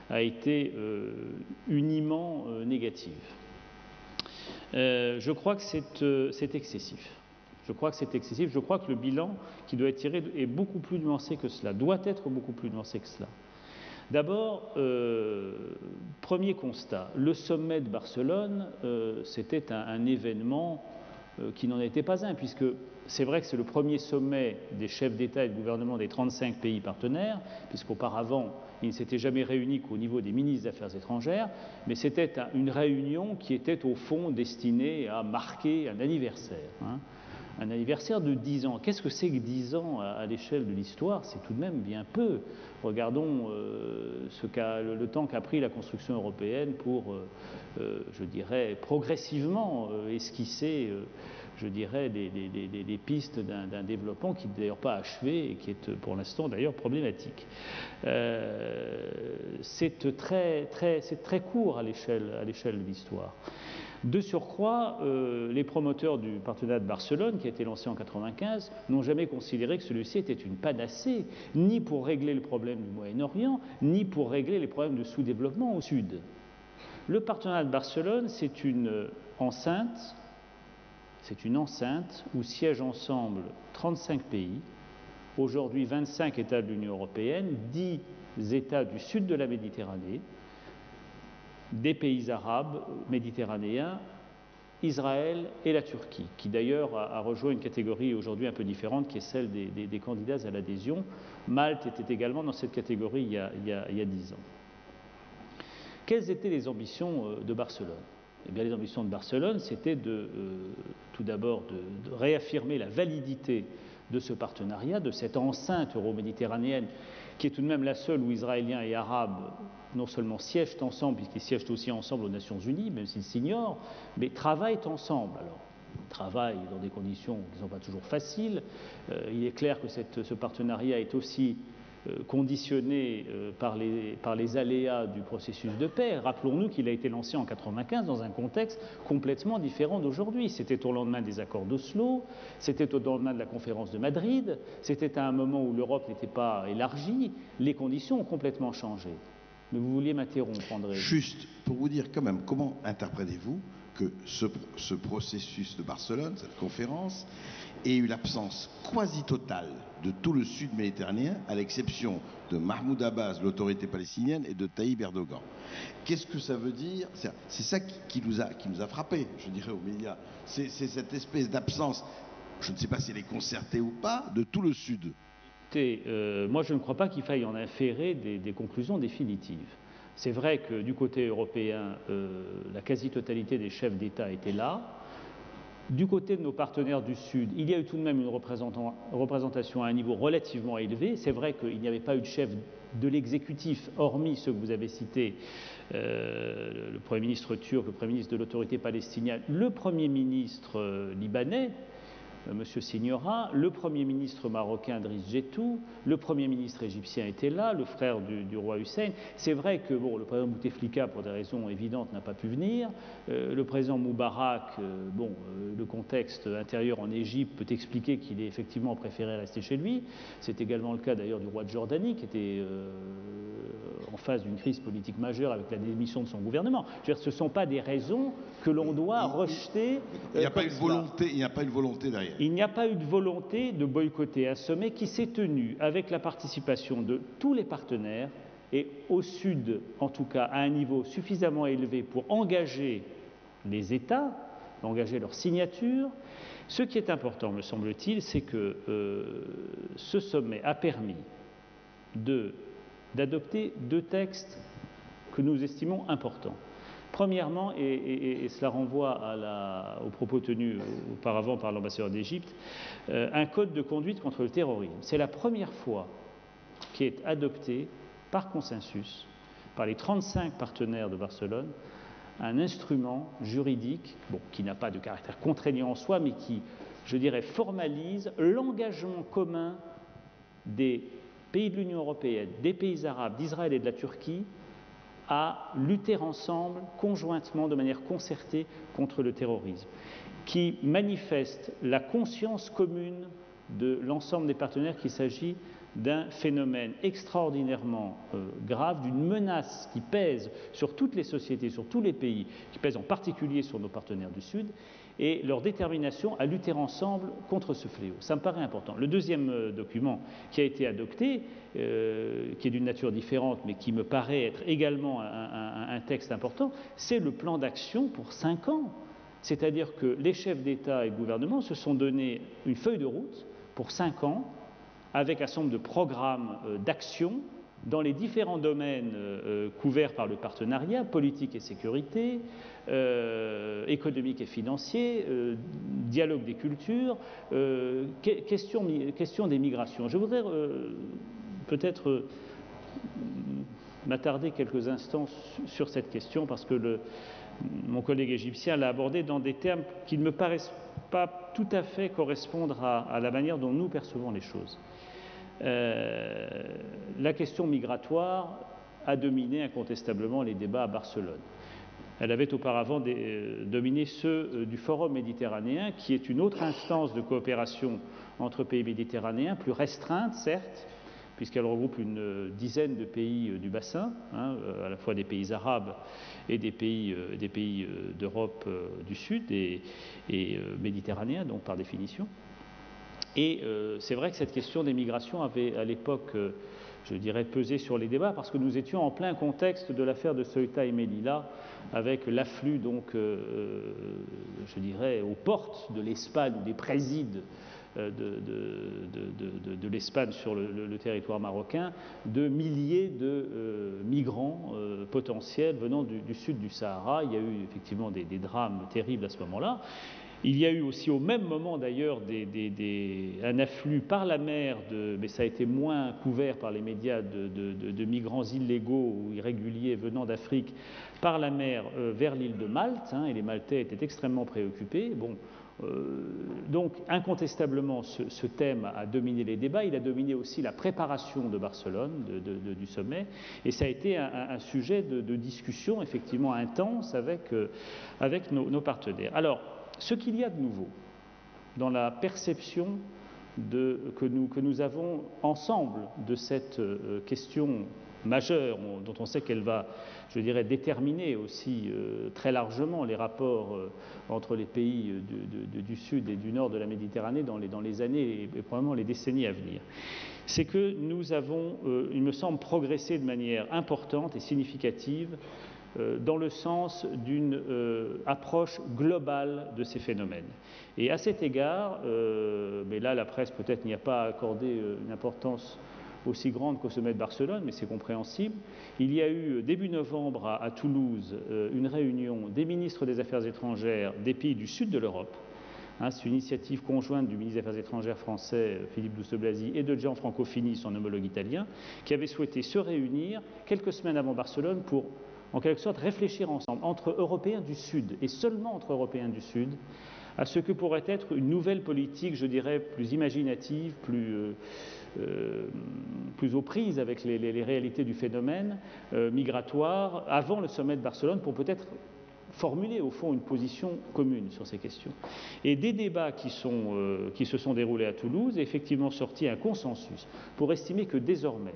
a été uniment négative. Je crois que c'est excessif. Je crois que c'est excessif. Je crois que le bilan qui doit être tiré est beaucoup plus nuancé que cela, doit être beaucoup plus nuancé que cela. D'abord, premier constat, le sommet de Barcelone, c'était un événement qui n'en était pas un, puisque c'est vrai que c'est le premier sommet des chefs d'État et de gouvernement des 35 pays partenaires, puisqu'auparavant, ils ne s'étaient jamais réunis qu'au niveau des ministres des Affaires étrangères, mais c'était une réunion qui était au fond destinée à marquer un anniversaire. Un anniversaire de 10 ans. Qu'est-ce que c'est que 10 ans à l'échelle de l'histoire? C'est tout de même bien peu. Regardons le temps qu'a pris la construction européenne pour, je dirais, progressivement esquisser, je dirais, des pistes d'un développement qui n'est d'ailleurs pas achevé et qui est pour l'instant d'ailleurs problématique. C'est très court à l'échelle de l'histoire. De surcroît, les promoteurs du partenariat de Barcelone, qui a été lancé en 1995, n'ont jamais considéré que celui-ci était une panacée, ni pour régler le problème du Moyen-Orient, ni pour régler les problèmes de sous-développement au Sud. Le partenariat de Barcelone, c'est une enceinte où siègent ensemble 35 pays, aujourd'hui 25 États de l'Union européenne, 10 États du sud de la Méditerranée, des pays arabes méditerranéens, Israël et la Turquie, qui d'ailleurs a rejoint une catégorie aujourd'hui un peu différente, qui est celle des candidats à l'adhésion. Malte était également dans cette catégorie il y a 10 ans. Quelles étaient les ambitions de Barcelone? Eh bien, les ambitions de Barcelone, c'était tout d'abord de réaffirmer la validité de ce partenariat, de cette enceinte euro-méditerranéenne, qui est tout de même la seule où Israéliens et Arabes non seulement siègent ensemble, puisqu'ils siègent aussi ensemble aux Nations Unies, même s'ils s'ignorent, mais travaillent ensemble. Alors, ils travaillent dans des conditions qui ne sont pas toujours faciles. Il est clair que ce partenariat est aussi conditionné par les aléas du processus de paix. Rappelons-nous qu'il a été lancé en 1995 dans un contexte complètement différent d'aujourd'hui. C'était au lendemain des accords d'Oslo, c'était au lendemain de la conférence de Madrid, c'était à un moment où l'Europe n'était pas élargie. Les conditions ont complètement changé. Mais vous vouliez m'interrompre, André. Juste pour vous dire quand même, comment interprétez-vous que ce processus de Barcelone, cette conférence, ait eu l'absence quasi totale de tout le sud méditerranéen, à l'exception de Mahmoud Abbas, l'autorité palestinienne, et de Tayyip Erdogan. Qu'est-ce que ça veut dire? C'est ça qui nous a frappé, je dirais, aux médias. C'est cette espèce d'absence, je ne sais pas si elle est concertée ou pas, de tout le sud. Moi, je ne crois pas qu'il faille en inférer des conclusions définitives. C'est vrai que du côté européen, la quasi-totalité des chefs d'État étaient là. Du côté de nos partenaires du Sud, il y a eu tout de même une représentation à un niveau relativement élevé. C'est vrai qu'il n'y avait pas eu de chef de l'exécutif, hormis ceux que vous avez cités, le Premier ministre turc, le Premier ministre de l'autorité palestinienne, le Premier ministre libanais, M. Signora, le Premier ministre marocain Driss Jettou, le Premier ministre égyptien était là, le frère du roi Hussein. C'est vrai que le président Bouteflika, pour des raisons évidentes, n'a pas pu venir. Le président Moubarak, le contexte intérieur en Égypte peut expliquer qu'il ait effectivement préféré rester chez lui. C'est également le cas d'ailleurs du roi de Jordanie, qui était en face d'une crise politique majeure avec la démission de son gouvernement. Je veux dire, ce ne sont pas des raisons que l'on doit rejeter. Il n'y a pas une volonté derrière. Il n'y a pas eu de volonté de boycotter un sommet qui s'est tenu avec la participation de tous les partenaires et au Sud, en tout cas, à un niveau suffisamment élevé pour engager les États, engager leur signature. Ce qui est important, me semble-t-il, c'est que ce sommet a permis d'adopter 2 textes que nous estimons importants. Premièrement, et cela renvoie aux propos tenus auparavant par l'ambassadeur d'Égypte, un code de conduite contre le terrorisme. C'est la première fois qui est adopté par consensus, par les 35 partenaires de Barcelone, un instrument juridique, qui n'a pas de caractère contraignant en soi, mais qui, je dirais, formalise l'engagement commun des pays de l'Union européenne, des pays arabes, d'Israël et de la Turquie, à lutter ensemble, conjointement, de manière concertée, contre le terrorisme, qui manifeste la conscience commune de l'ensemble des partenaires qu'il s'agit d'un phénomène extraordinairement grave, d'une menace qui pèse sur toutes les sociétés, sur tous les pays, qui pèse en particulier sur nos partenaires du Sud, et leur détermination à lutter ensemble contre ce fléau. Ça me paraît important. Le deuxième document qui a été adopté, qui est d'une nature différente, mais qui me paraît être également un texte important, c'est le plan d'action pour 5 ans. C'est-à-dire que les chefs d'État et de gouvernement se sont donné une feuille de route pour 5 ans, avec un certain nombre de programmes d'action dans les différents domaines couverts par le partenariat, politique et sécurité, économique et financier, dialogue des cultures, question des migrations. Je voudrais peut-être m'attarder quelques instants sur cette question parce que mon collègue égyptien l'a abordé dans des termes qui ne me paraissent pas tout à fait correspondre à la manière dont nous percevons les choses. La question migratoire a dominé incontestablement les débats à Barcelone. Elle avait auparavant dominé ceux du Forum méditerranéen, qui est une autre instance de coopération entre pays méditerranéens, plus restreinte certes, puisqu'elle regroupe une dizaine de pays du bassin, à la fois des pays arabes et des pays d'Europe du Sud et méditerranéens, donc par définition. Et c'est vrai que cette question des migrations avait à l'époque, je dirais, pesé sur les débats, parce que nous étions en plein contexte de l'affaire de Ceuta et Melilla, avec l'afflux, donc, je dirais, aux portes de l'Espagne, des présides de l'Espagne sur le territoire marocain, de milliers de migrants potentiels venant du sud du Sahara. Il y a eu effectivement des drames terribles à ce moment-là. Il y a eu aussi au même moment d'ailleurs un afflux par la mer, mais ça a été moins couvert par les médias, de migrants illégaux ou irréguliers venant d'Afrique par la mer vers l'île de Malte, et les Maltais étaient extrêmement préoccupés. Bon, donc incontestablement ce thème a dominé les débats, il a dominé aussi la préparation de Barcelone, du sommet, et ça a été un sujet de discussion effectivement intense avec nos partenaires. Alors, ce qu'il y a de nouveau dans la perception que nous avons ensemble de cette question majeure, dont on sait qu'elle va, je dirais, déterminer aussi très largement les rapports entre les pays du Sud et du Nord de la Méditerranée dans les années et probablement les décennies à venir, c'est que nous avons, il me semble, progressé de manière importante et significative dans le sens d'une approche globale de ces phénomènes. Et à cet égard, mais là la presse peut-être n'y a pas accordé une importance aussi grande qu'au sommet de Barcelone, mais c'est compréhensible. Il y a eu début novembre à Toulouse une réunion des ministres des Affaires étrangères des pays du sud de l'Europe. C'est une initiative conjointe du ministre des Affaires étrangères français, Philippe Douste-Blazy, et de Gianfranco Fini, son homologue italien, qui avaient souhaité se réunir quelques semaines avant Barcelone pour en quelque sorte réfléchir ensemble, entre Européens du Sud, et seulement entre Européens du Sud, à ce que pourrait être une nouvelle politique, je dirais, plus imaginative, plus aux prises avec les réalités du phénomène migratoire, avant le sommet de Barcelone, pour peut-être formuler au fond une position commune sur ces questions. Et des débats qui se sont déroulés à Toulouse, est effectivement sorti un consensus pour estimer que désormais,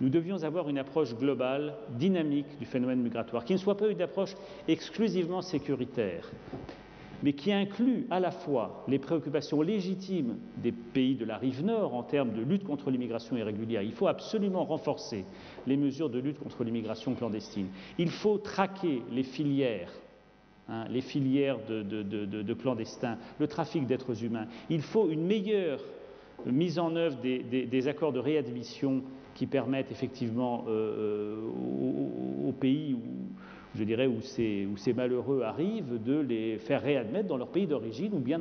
nous devions avoir une approche globale, dynamique du phénomène migratoire, qui ne soit pas une approche exclusivement sécuritaire, mais qui inclut à la fois les préoccupations légitimes des pays de la rive nord en termes de lutte contre l'immigration irrégulière. Il faut absolument renforcer les mesures de lutte contre l'immigration clandestine. Il faut traquer les filières de clandestins, le trafic d'êtres humains. Il faut une meilleure mise en œuvre des accords de réadmission qui permettent effectivement aux pays où ces malheureux arrivent de les faire réadmettre dans leur pays d'origine ou bien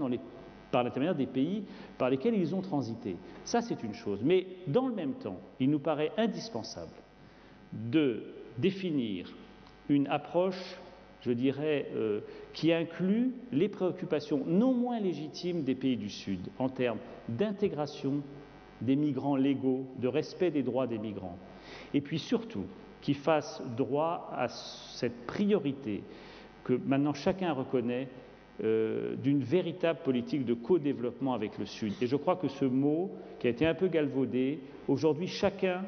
par l'intermédiaire des pays par lesquels ils ont transité. Ça, c'est une chose. Mais dans le même temps, il nous paraît indispensable de définir une approche, je dirais, qui inclut les préoccupations non moins légitimes des pays du Sud en termes d'intégration des migrants légaux, de respect des droits des migrants, et puis surtout qui fasse droit à cette priorité que maintenant chacun reconnaît d'une véritable politique de co-développement avec le Sud. Et je crois que ce mot, qui a été un peu galvaudé, aujourd'hui chacun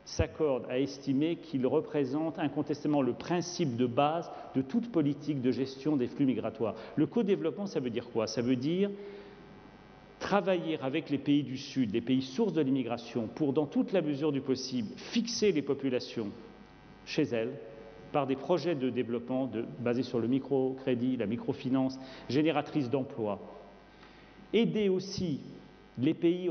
s'accorde à estimer qu'il représente incontestablement le principe de base de toute politique de gestion des flux migratoires. Le co-développement, ça veut dire quoi? Ça veut dire travailler avec les pays du Sud, les pays sources de l'immigration, pour, dans toute la mesure du possible, fixer les populations chez elles, par des projets de développement basés sur le microcrédit, la microfinance, génératrice d'emplois. Aider aussi les pays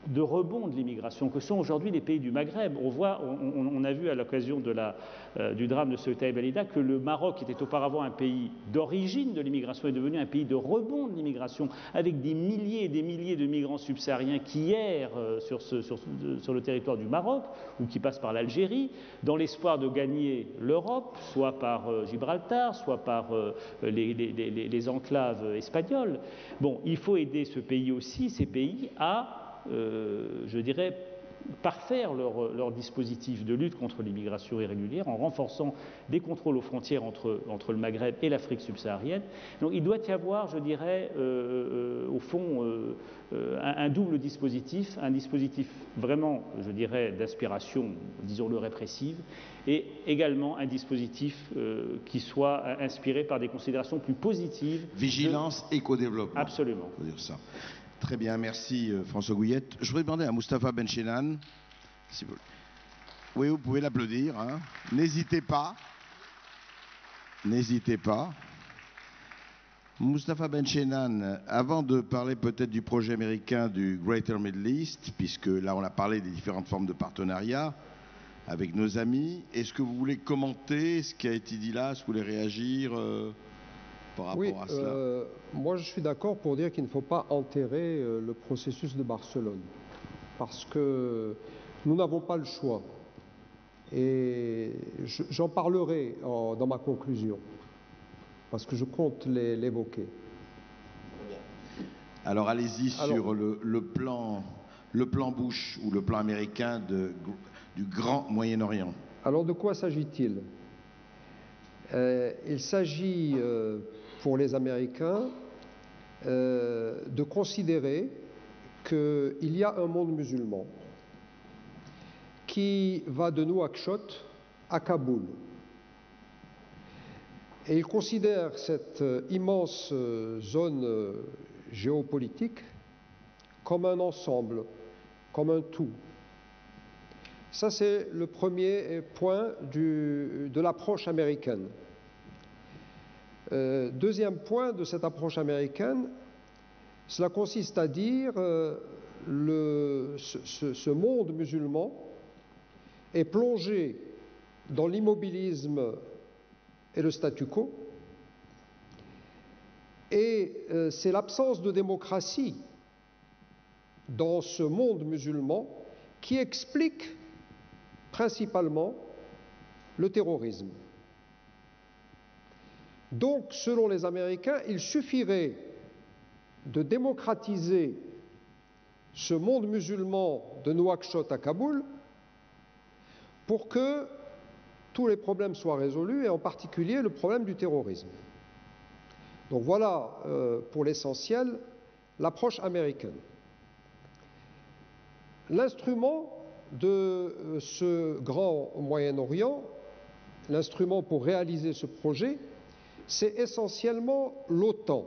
de rebond de l'immigration, que sont aujourd'hui les pays du Maghreb. On a vu à l'occasion du drame de Ceuta et Melilla que le Maroc, qui était auparavant un pays d'origine de l'immigration, est devenu un pays de rebond de l'immigration, avec des milliers et des milliers de migrants subsahariens qui errent sur le territoire du Maroc ou qui passent par l'Algérie, dans l'espoir de gagner l'Europe, soit par Gibraltar, soit par les enclaves espagnoles. Bon, il faut aider ces pays à je dirais, parfaire leur dispositif de lutte contre l'immigration irrégulière en renforçant des contrôles aux frontières entre le Maghreb et l'Afrique subsaharienne. Donc il doit y avoir, je dirais, au fond, un double dispositif, un dispositif vraiment, je dirais, d'aspiration, disons-le, répressive, et également un dispositif qui soit inspiré par des considérations plus positives. Vigilance, éco-développement. Absolument. Faut dire ça. Très bien, merci François Gouillette. Je voudrais demander à Moustapha Benchenan, si vous... Oui, vous pouvez l'applaudir, hein. N'hésitez pas. N'hésitez pas. Moustapha Benchenan, avant de parler peut-être du projet américain du Greater Middle East, puisque là on a parlé des différentes formes de partenariat avec nos amis, est-ce que vous voulez commenter ce qui a été dit là? Est-ce que vous voulez réagir par rapport à cela? Moi je suis d'accord pour dire qu'il ne faut pas enterrer le processus de Barcelone, parce que nous n'avons pas le choix. Et j'en parlerai dans ma conclusion, parce que je compte l'évoquer. Alors allez-y sur le plan Bush ou le plan américain du Grand Moyen-Orient. Alors de quoi s'agit-il? Il s'agit pour les Américains de considérer qu'il y a un monde musulman qui va de Nouakchott à Kaboul. Et ils considèrent cette immense zone géopolitique comme un ensemble, comme un tout. Ça, c'est le premier point de l'approche américaine. Deuxième point de cette approche américaine, cela consiste à dire ce monde musulman est plongé dans l'immobilisme et le statu quo, et c'est l'absence de démocratie dans ce monde musulman qui explique principalement le terrorisme. Donc, selon les Américains, il suffirait de démocratiser ce monde musulman de Nouakchott à Kaboul pour que tous les problèmes soient résolus, et en particulier le problème du terrorisme. Donc voilà, pour l'essentiel, l'approche américaine. L'instrument de ce grand Moyen-Orient, l'instrument pour réaliser ce projet, c'est essentiellement l'OTAN.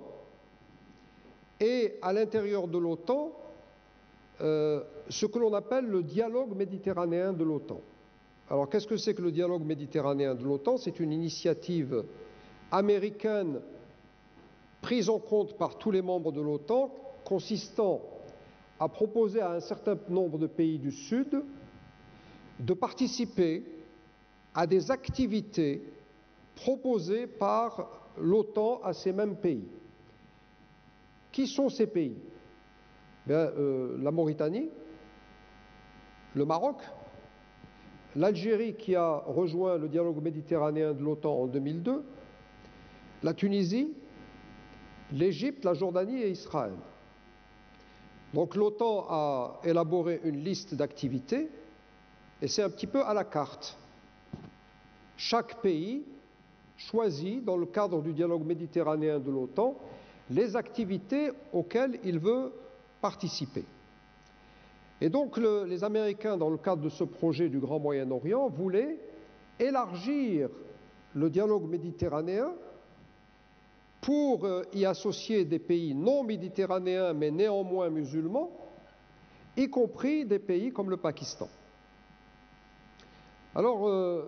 Et à l'intérieur de l'OTAN, ce que l'on appelle le dialogue méditerranéen de l'OTAN. Alors qu'est-ce que c'est que le dialogue méditerranéen de l'OTAN? C'est une initiative américaine prise en compte par tous les membres de l'OTAN, consistant à proposer à un certain nombre de pays du Sud de participer à des activités proposées par l'OTAN à ces mêmes pays. Qui sont ces pays? La Mauritanie, le Maroc, l'Algérie qui a rejoint le dialogue méditerranéen de l'OTAN en 2002, la Tunisie, l'Égypte, la Jordanie et Israël. Donc l'OTAN a élaboré une liste d'activités et c'est un petit peu à la carte. Chaque pays choisit, dans le cadre du dialogue méditerranéen de l'OTAN, les activités auxquelles il veut participer. Et donc les Américains, dans le cadre de ce projet du Grand Moyen-Orient, voulaient élargir le dialogue méditerranéen pour y associer des pays non méditerranéens mais néanmoins musulmans, y compris des pays comme le Pakistan. Alors,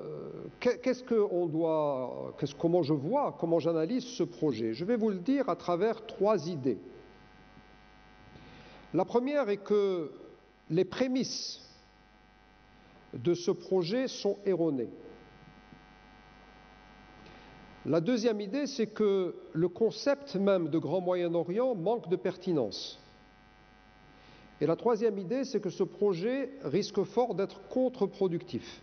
comment je vois, comment j'analyse ce projet? Je vais vous le dire à travers 3 idées. La première est que les prémices de ce projet sont erronées. La deuxième idée, c'est que le concept même de Grand Moyen-Orient manque de pertinence. Et la troisième idée, c'est que ce projet risque fort d'être contre-productif.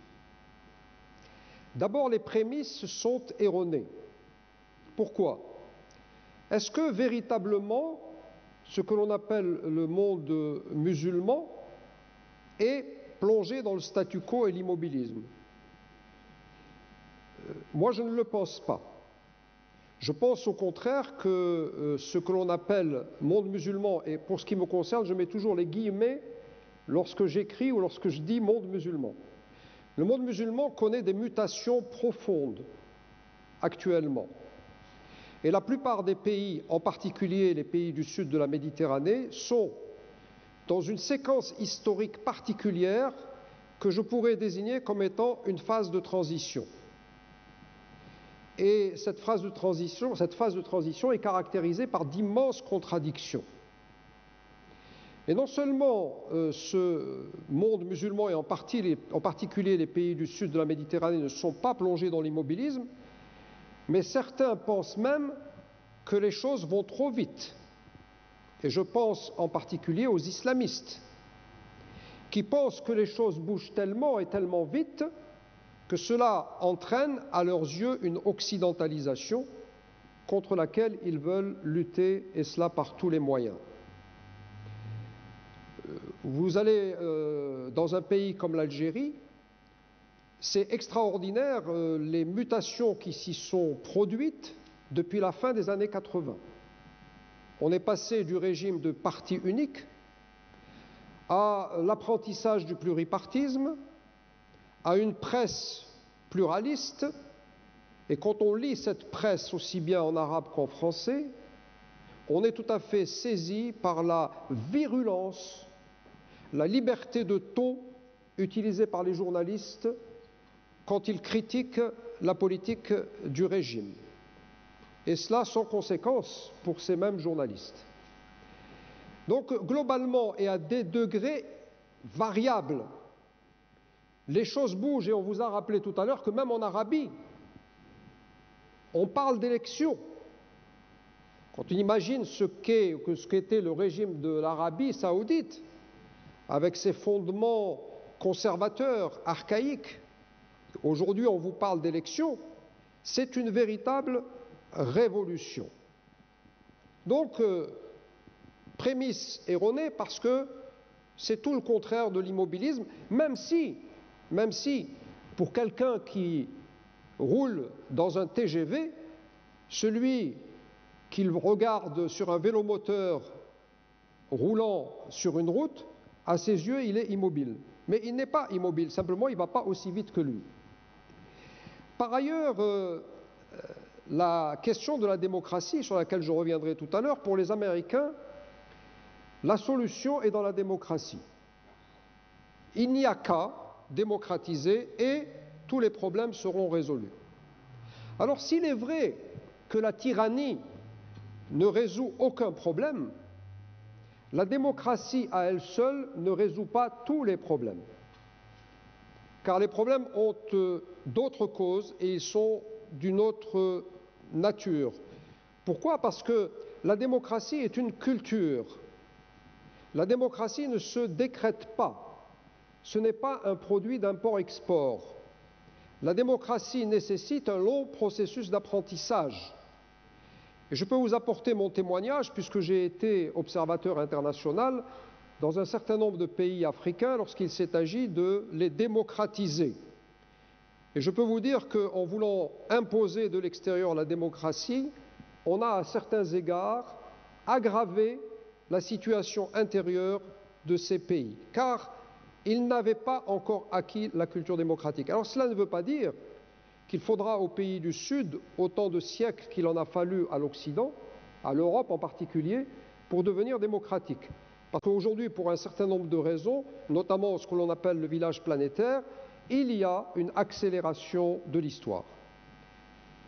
D'abord, les prémices sont erronées. Pourquoi? Est-ce que véritablement ce que l'on appelle le monde musulman est plongé dans le statu quo et l'immobilisme? Moi, je ne le pense pas. Je pense au contraire que ce que l'on appelle monde musulman, et pour ce qui me concerne, je mets toujours les guillemets lorsque j'écris ou lorsque je dis monde musulman. Le monde musulman connaît des mutations profondes actuellement. Et la plupart des pays, en particulier les pays du sud de la Méditerranée, sont dans une séquence historique particulière que je pourrais désigner comme étant une phase de transition. Et cette phase de transition est caractérisée par d'immenses contradictions. Et non seulement ce monde musulman et en particulier les pays du sud de la Méditerranée ne sont pas plongés dans l'immobilisme, mais certains pensent même que les choses vont trop vite. Et je pense en particulier aux islamistes, qui pensent que les choses bougent tellement et tellement vite que cela entraîne à leurs yeux une occidentalisation contre laquelle ils veulent lutter, et cela par tous les moyens. Vous allez dans un pays comme l'Algérie, c'est extraordinaire les mutations qui s'y sont produites depuis la fin des années 80. On est passé du régime de parti unique à l'apprentissage du pluripartisme, à une presse pluraliste, et quand on lit cette presse aussi bien en arabe qu'en français, on est tout à fait saisi par la virulence, la liberté de ton utilisée par les journalistes quand ils critiquent la politique du régime. Et cela sans conséquence pour ces mêmes journalistes. Donc globalement et à des degrés variables, les choses bougent, et on vous a rappelé tout à l'heure que même en Arabie, on parle d'élections. Quand on imagine ce qu'était le régime de l'Arabie saoudite, avec ses fondements conservateurs, archaïques, aujourd'hui on vous parle d'élections, c'est une véritable révolution. Donc, prémisse erronée parce que c'est tout le contraire de l'immobilisme, même si, pour quelqu'un qui roule dans un TGV, celui qu'il regarde sur un vélomoteur roulant sur une route, à ses yeux, il est immobile. Mais il n'est pas immobile, simplement il ne va pas aussi vite que lui. Par ailleurs, la question de la démocratie, sur laquelle je reviendrai tout à l'heure, pour les Américains, la solution est dans la démocratie. Il n'y a qu'à démocratiser et tous les problèmes seront résolus. Alors s'il est vrai que la tyrannie ne résout aucun problème, la démocratie à elle seule ne résout pas tous les problèmes. Car les problèmes ont d'autres causes et ils sont d'une autre nature. Pourquoi? Parce que la démocratie est une culture. La démocratie ne se décrète pas. Ce n'est pas un produit d'import-export. La démocratie nécessite un long processus d'apprentissage. Et je peux vous apporter mon témoignage puisque j'ai été observateur international dans un certain nombre de pays africains lorsqu'il s'est agi de les démocratiser. Et je peux vous dire qu'en voulant imposer de l'extérieur la démocratie, on a à certains égards aggravé la situation intérieure de ces pays, car ils n'avaient pas encore acquis la culture démocratique. Alors cela ne veut pas dire qu'il faudra aux pays du Sud autant de siècles qu'il en a fallu à l'Occident, à l'Europe en particulier, pour devenir démocratique. Parce qu'aujourd'hui, pour un certain nombre de raisons, notamment ce que l'on appelle le village planétaire, il y a une accélération de l'histoire.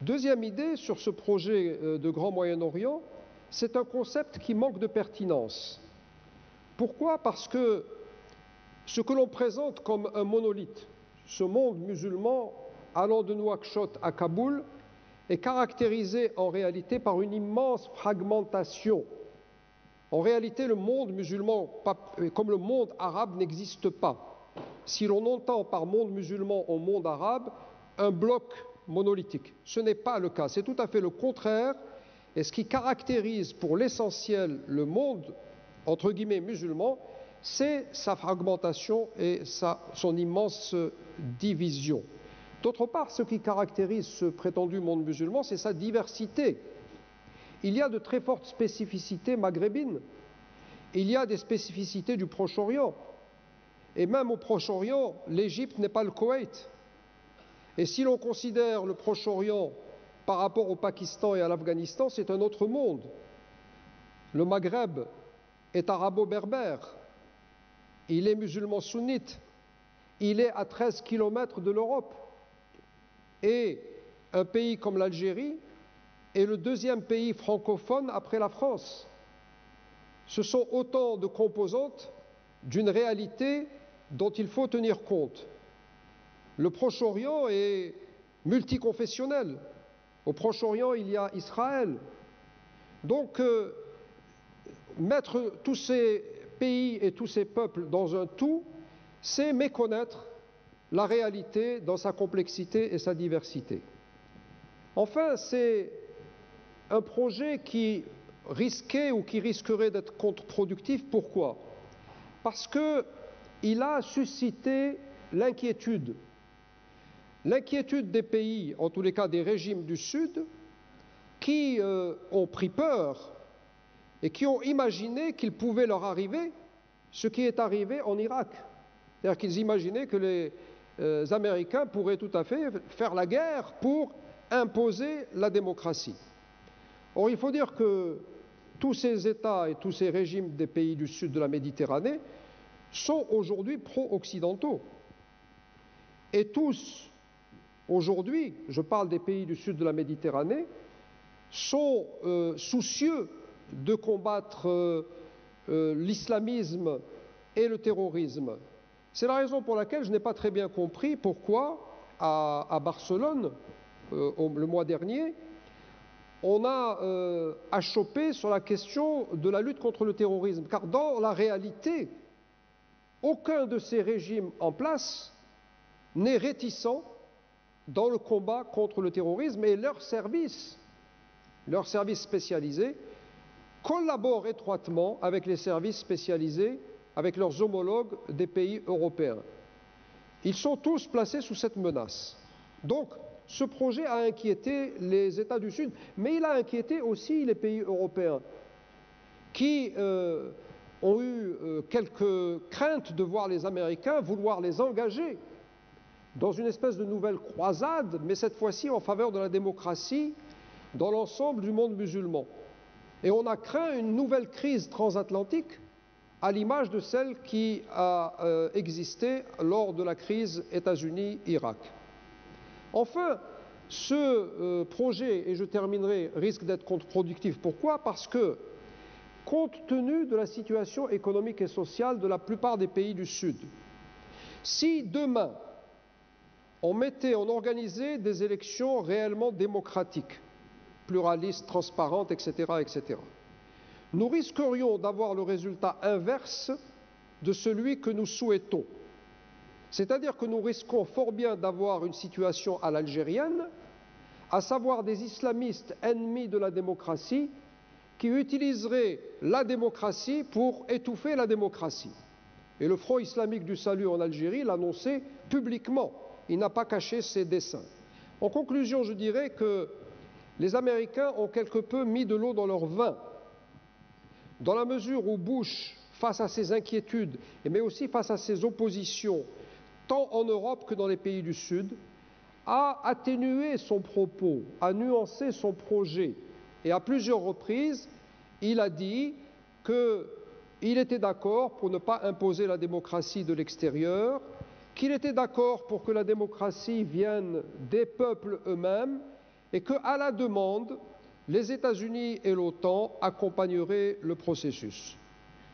Deuxième idée sur ce projet de Grand Moyen-Orient, c'est un concept qui manque de pertinence. Pourquoi? Parce que ce que l'on présente comme un monolithe, ce monde musulman allant de Nouakchott à Kaboul, est caractérisé en réalité par une immense fragmentation. En réalité, le monde musulman, comme le monde arabe, n'existe pas. Si l'on entend par monde musulman au monde arabe un bloc monolithique, ce n'est pas le cas, c'est tout à fait le contraire. Et ce qui caractérise pour l'essentiel le monde, entre guillemets, musulman, c'est sa fragmentation et son immense division. D'autre part, ce qui caractérise ce prétendu monde musulman, c'est sa diversité. Il y a de très fortes spécificités maghrébines, il y a des spécificités du Proche-Orient, et même au Proche-Orient, l'Égypte n'est pas le Koweït. Et si l'on considère le Proche-Orient par rapport au Pakistan et à l'Afghanistan, c'est un autre monde. Le Maghreb est arabo-berbère, il est musulman sunnite, il est à 13 km de l'Europe. Et un pays comme l'Algérie est le deuxième pays francophone après la France. Ce sont autant de composantes d'une réalité dont il faut tenir compte. Le Proche-Orient est multiconfessionnel. Au Proche-Orient, il y a Israël. Donc, mettre tous ces pays et tous ces peuples dans un tout, c'est méconnaître la réalité dans sa complexité et sa diversité. Enfin, c'est un projet qui risquait ou qui risquerait d'être contre-productif. Pourquoi? Parce qu'il a suscité l'inquiétude. L'inquiétude des pays, en tous les cas des régimes du Sud, qui ont pris peur et qui ont imaginé qu'il pouvait leur arriver ce qui est arrivé en Irak. C'est-à-dire qu'ils imaginaient que les Américains pourraient tout à fait faire la guerre pour imposer la démocratie. Or, il faut dire que tous ces États et tous ces régimes des pays du sud de la Méditerranée sont aujourd'hui pro-occidentaux. Et tous, aujourd'hui, je parle des pays du sud de la Méditerranée, sont soucieux de combattre l'islamisme et le terrorisme. C'est la raison pour laquelle je n'ai pas très bien compris pourquoi, à Barcelone, le mois dernier, on a achoppé sur la question de la lutte contre le terrorisme. Car dans la réalité, aucun de ces régimes en place n'est réticent dans le combat contre le terrorisme, et leurs services spécialisés collaborent étroitement avec les services spécialisés, avec leurs homologues des pays européens. Ils sont tous placés sous cette menace. Donc, ce projet a inquiété les États du Sud, mais il a inquiété aussi les pays européens, qui ont eu quelques craintes de voir les Américains vouloir les engager dans une espèce de nouvelle croisade, mais cette fois-ci en faveur de la démocratie dans l'ensemble du monde musulman. Et on a craint une nouvelle crise transatlantique à l'image de celle qui a existé lors de la crise États-Unis-Irak. Enfin, ce projet, et je terminerai, risque d'être contre-productif. Pourquoi? Parce que, compte tenu de la situation économique et sociale de la plupart des pays du Sud, si demain on organisait des élections réellement démocratiques, pluralistes, transparentes, etc., etc., nous risquerions d'avoir le résultat inverse de celui que nous souhaitons. C'est-à-dire que nous risquons fort bien d'avoir une situation à l'algérienne, à savoir des islamistes ennemis de la démocratie qui utiliseraient la démocratie pour étouffer la démocratie. Et le Front islamique du salut en Algérie l'annonçait publiquement. Il n'a pas caché ses desseins. En conclusion, je dirais que les Américains ont quelque peu mis de l'eau dans leur vin, dans la mesure où Bush, face à ses inquiétudes, mais aussi face à ses oppositions, tant en Europe que dans les pays du Sud, a atténué son propos, a nuancé son projet. Et à plusieurs reprises, il a dit qu'il était d'accord pour ne pas imposer la démocratie de l'extérieur, qu'il était d'accord pour que la démocratie vienne des peuples eux-mêmes et qu'à la demande, les États-Unis et l'OTAN accompagneraient le processus.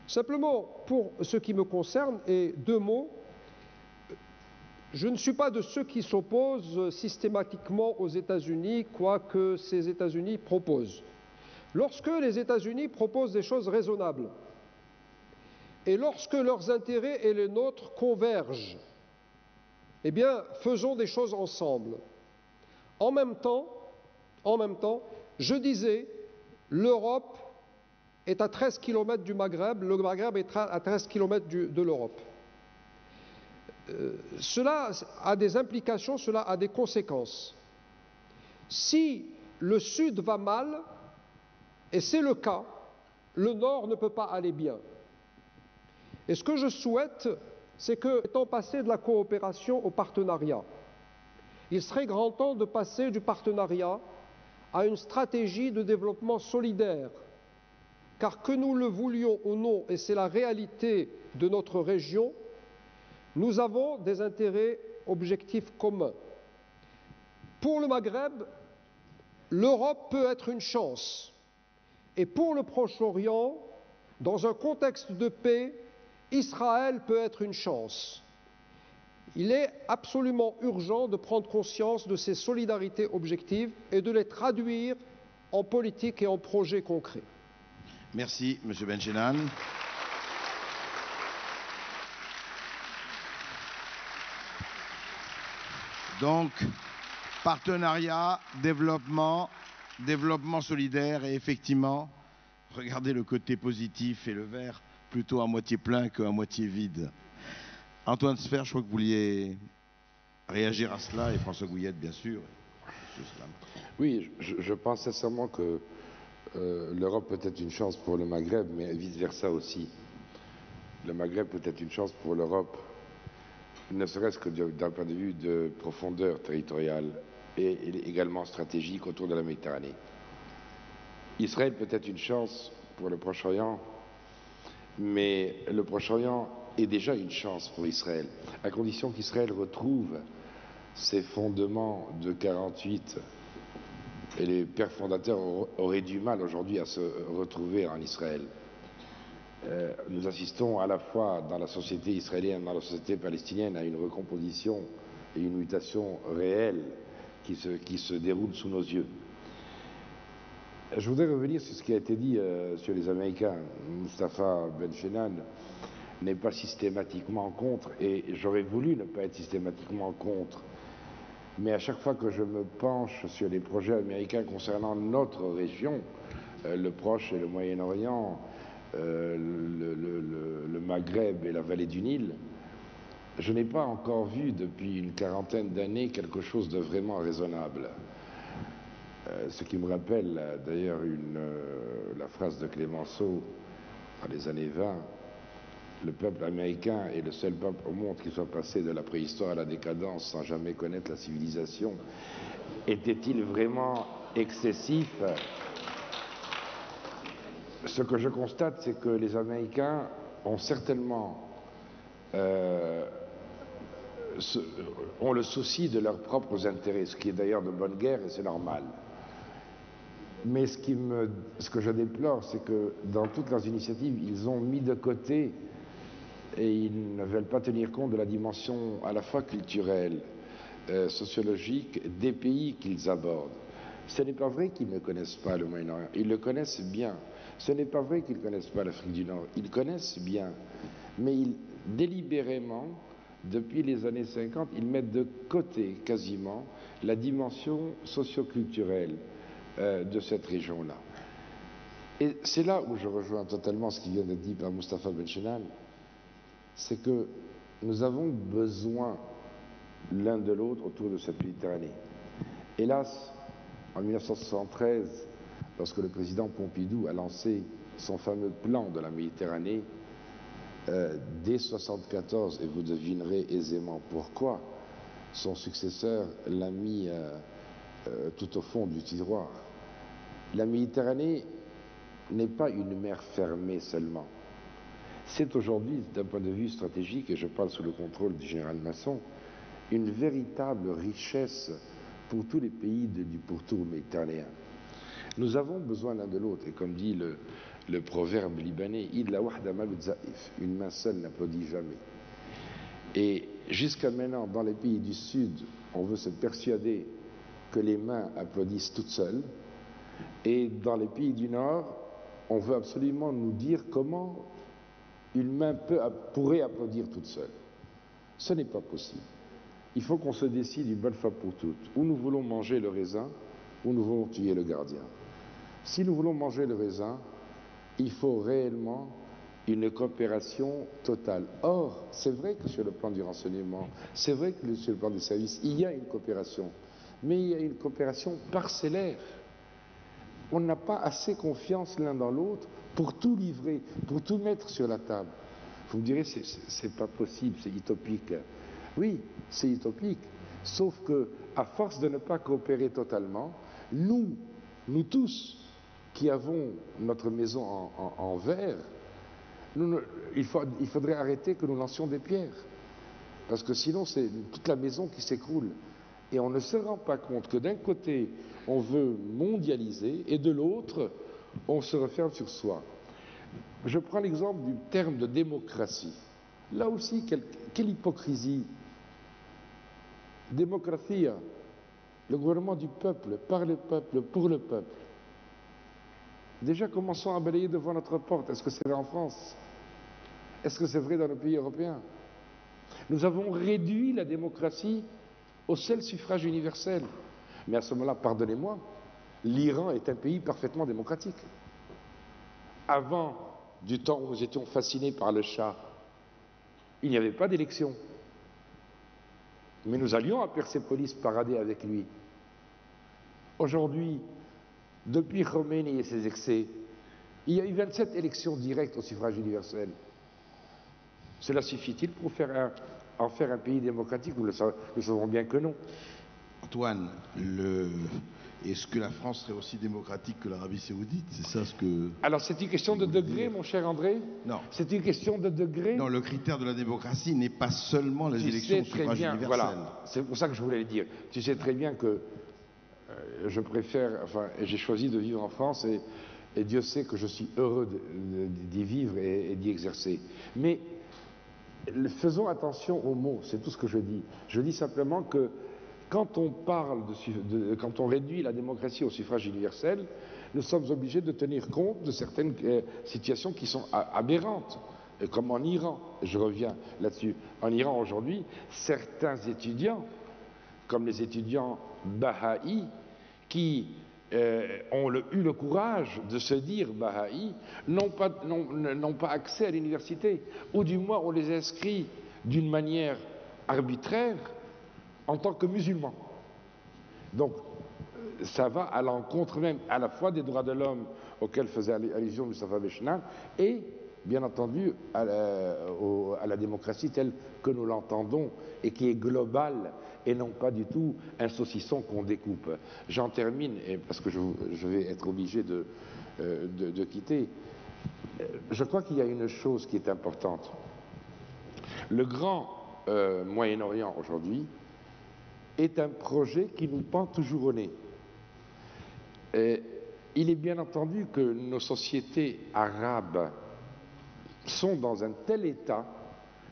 Simplement, pour ce qui me concerne, et deux mots, je ne suis pas de ceux qui s'opposent systématiquement aux États-Unis, quoi que ces États-Unis proposent. Lorsque les États-Unis proposent des choses raisonnables, et lorsque leurs intérêts et les nôtres convergent, eh bien, faisons des choses ensemble. En même temps, je disais, l'Europe est à 13 km du Maghreb, le Maghreb est à 13 km de l'Europe. Cela a des implications, cela a des conséquences. Si le Sud va mal, et c'est le cas, le Nord ne peut pas aller bien. Et ce que je souhaite, c'est que, étant passé de la coopération au partenariat, il serait grand temps de passer du partenariat à une stratégie de développement solidaire. Car que nous le voulions ou non, et c'est la réalité de notre région, nous avons des intérêts objectifs communs. Pour le Maghreb, l'Europe peut être une chance. Et pour le Proche-Orient, dans un contexte de paix, Israël peut être une chance. Il est absolument urgent de prendre conscience de ces solidarités objectives et de les traduire en politique et en projets concrets. Merci, M. Benchenan. Donc, partenariat, développement solidaire et effectivement, regardez le côté positif et le verre plutôt à moitié plein qu'à moitié vide. Antoine Sfer, je crois que vous vouliez réagir à cela, et François Gouillette, bien sûr. Oui, je pense sincèrement que l'Europe peut être une chance pour le Maghreb, mais vice-versa aussi. Le Maghreb peut être une chance pour l'Europe, ne serait-ce que d'un point de vue de profondeur territoriale et également stratégique autour de la Méditerranée. Israël peut être une chance pour le Proche-Orient, mais le Proche-Orient est déjà une chance pour Israël, à condition qu'Israël retrouve ses fondements de 48. Et les pères fondateurs auraient du mal aujourd'hui à se retrouver en Israël. Nous assistons à la fois dans la société israélienne et dans la société palestinienne à une recomposition et une mutation réelle qui se déroule sous nos yeux. Je voudrais revenir sur ce qui a été dit sur les Américains. Mustapha Benchenan n'est pas systématiquement contre, et j'aurais voulu ne pas être systématiquement contre. Mais à chaque fois que je me penche sur les projets américains concernant notre région, le Proche et le Moyen-Orient, le Maghreb et la vallée du Nil, je n'ai pas encore vu depuis une quarantaine d'années quelque chose de vraiment raisonnable. Ce qui me rappelle d'ailleurs la phrase de Clémenceau dans les années 20, le peuple américain est le seul peuple au monde qui soit passé de la préhistoire à la décadence sans jamais connaître la civilisation. Était-il vraiment excessif? Ce que je constate, c'est que les Américains ont certainement ont le souci de leurs propres intérêts, ce qui est d'ailleurs de bonne guerre et c'est normal. Mais ce que je déplore, c'est que dans toutes leurs initiatives, ils ont mis de côté et ils ne veulent pas tenir compte de la dimension à la fois culturelle, sociologique des pays qu'ils abordent. Ce n'est pas vrai qu'ils ne connaissent pas le Moyen-Orient, ils le connaissent bien. Ce n'est pas vrai qu'ils ne connaissent pas l'Afrique du Nord, ils connaissent bien. Mais délibérément, depuis les années 50, ils mettent de côté quasiment la dimension socio-culturelle de cette région-là. Et c'est là où je rejoins totalement ce qui vient d'être dit par Mustapha Benchenan, c'est que nous avons besoin l'un de l'autre autour de cette Méditerranée. Hélas, en 1973, lorsque le président Pompidou a lancé son fameux plan de la Méditerranée, dès 1974, et vous devinerez aisément pourquoi, son successeur l'a mis tout au fond du tiroir. La Méditerranée n'est pas une mer fermée seulement. c'est aujourd'hui, d'un point de vue stratégique, et je parle sous le contrôle du général Masson, une véritable richesse pour tous les pays du pourtour méditerranéen. Nous avons besoin l'un de l'autre, et comme dit le proverbe libanais, Illa wahda ma btzaif, une main seule n'applaudit jamais. Et jusqu'à maintenant, dans les pays du Sud, on veut se persuader que les mains applaudissent toutes seules, et dans les pays du Nord, on veut absolument nous dire comment une main pourrait applaudir toute seule. Ce n'est pas possible. Il faut qu'on se décide une bonne fois pour toutes. Ou nous voulons manger le raisin, ou nous voulons tuer le gardien. Si nous voulons manger le raisin, il faut réellement une coopération totale. Or, c'est vrai que sur le plan du renseignement, c'est vrai que sur le plan des services, il y a une coopération, mais il y a une coopération parcellaire. On n'a pas assez confiance l'un dans l'autre pour tout livrer, pour tout mettre sur la table. Vous me direz, c'est pas possible, c'est utopique. Oui, c'est utopique, sauf que, à force de ne pas coopérer totalement, nous tous, qui avons notre maison en verre, il faudrait arrêter que nous lancions des pierres. Parce que sinon, c'est toute la maison qui s'écroule. Et on ne se rend pas compte que d'un côté, on veut mondialiser, et de l'autre, on se referme sur soi. Je prends l'exemple du terme de démocratie. Là aussi, quelle hypocrisie. Démocratie, le gouvernement du peuple, par le peuple, pour le peuple. Déjà, commençons à balayer devant notre porte. Est-ce que c'est vrai en France? Est-ce que c'est vrai dans nos pays européens? Nous avons réduit la démocratie au seul suffrage universel. Mais à ce moment-là, pardonnez-moi, l'Iran est un pays parfaitement démocratique. Avant, du temps où nous étions fascinés par le Shah, il n'y avait pas d'élection. Mais nous allions à Persépolis parader avec lui. Aujourd'hui, depuis Khomeini et ses excès, il y a eu 27 élections directes au suffrage universel. Cela suffit-il pour en faire un pays démocratique? Nous savons bien que non. Antoine, est-ce que la France serait aussi démocratique que l'Arabie Saoudite? C'est ça ce que... Alors c'est une question de degré, mon cher André? Non. C'est une question de degré? Non, le critère de la démocratie n'est pas seulement les élections au suffrage universel. Voilà, c'est pour ça que je voulais le dire. Tu sais très bien que je préfère, j'ai choisi de vivre en France et Dieu sait que je suis heureux d'y vivre et d'y exercer. Mais faisons attention aux mots, c'est tout ce que je dis. Je dis simplement que quand on parle quand on réduit la démocratie au suffrage universel, nous sommes obligés de tenir compte de certaines situations qui sont aberrantes, comme en Iran. Je reviens là-dessus. En Iran aujourd'hui, certains étudiants, comme les étudiants Baha'i, qui ont eu le courage de se dire Baha'i, n'ont pas accès à l'université, ou du moins on les inscrit d'une manière arbitraire en tant que musulmans. Donc ça va à l'encontre même à la fois des droits de l'homme auxquels faisait allusion Moustapha Bechna et bien entendu à la démocratie telle que nous l'entendons et qui est globale et non pas du tout un saucisson qu'on découpe. J'en termine parce que je vais être obligé de quitter. Je crois qu'il y a une chose qui est importante. Le grand Moyen-Orient aujourd'hui est un projet qui nous pend toujours au nez. Il est bien entendu que nos sociétés arabes sont dans un tel état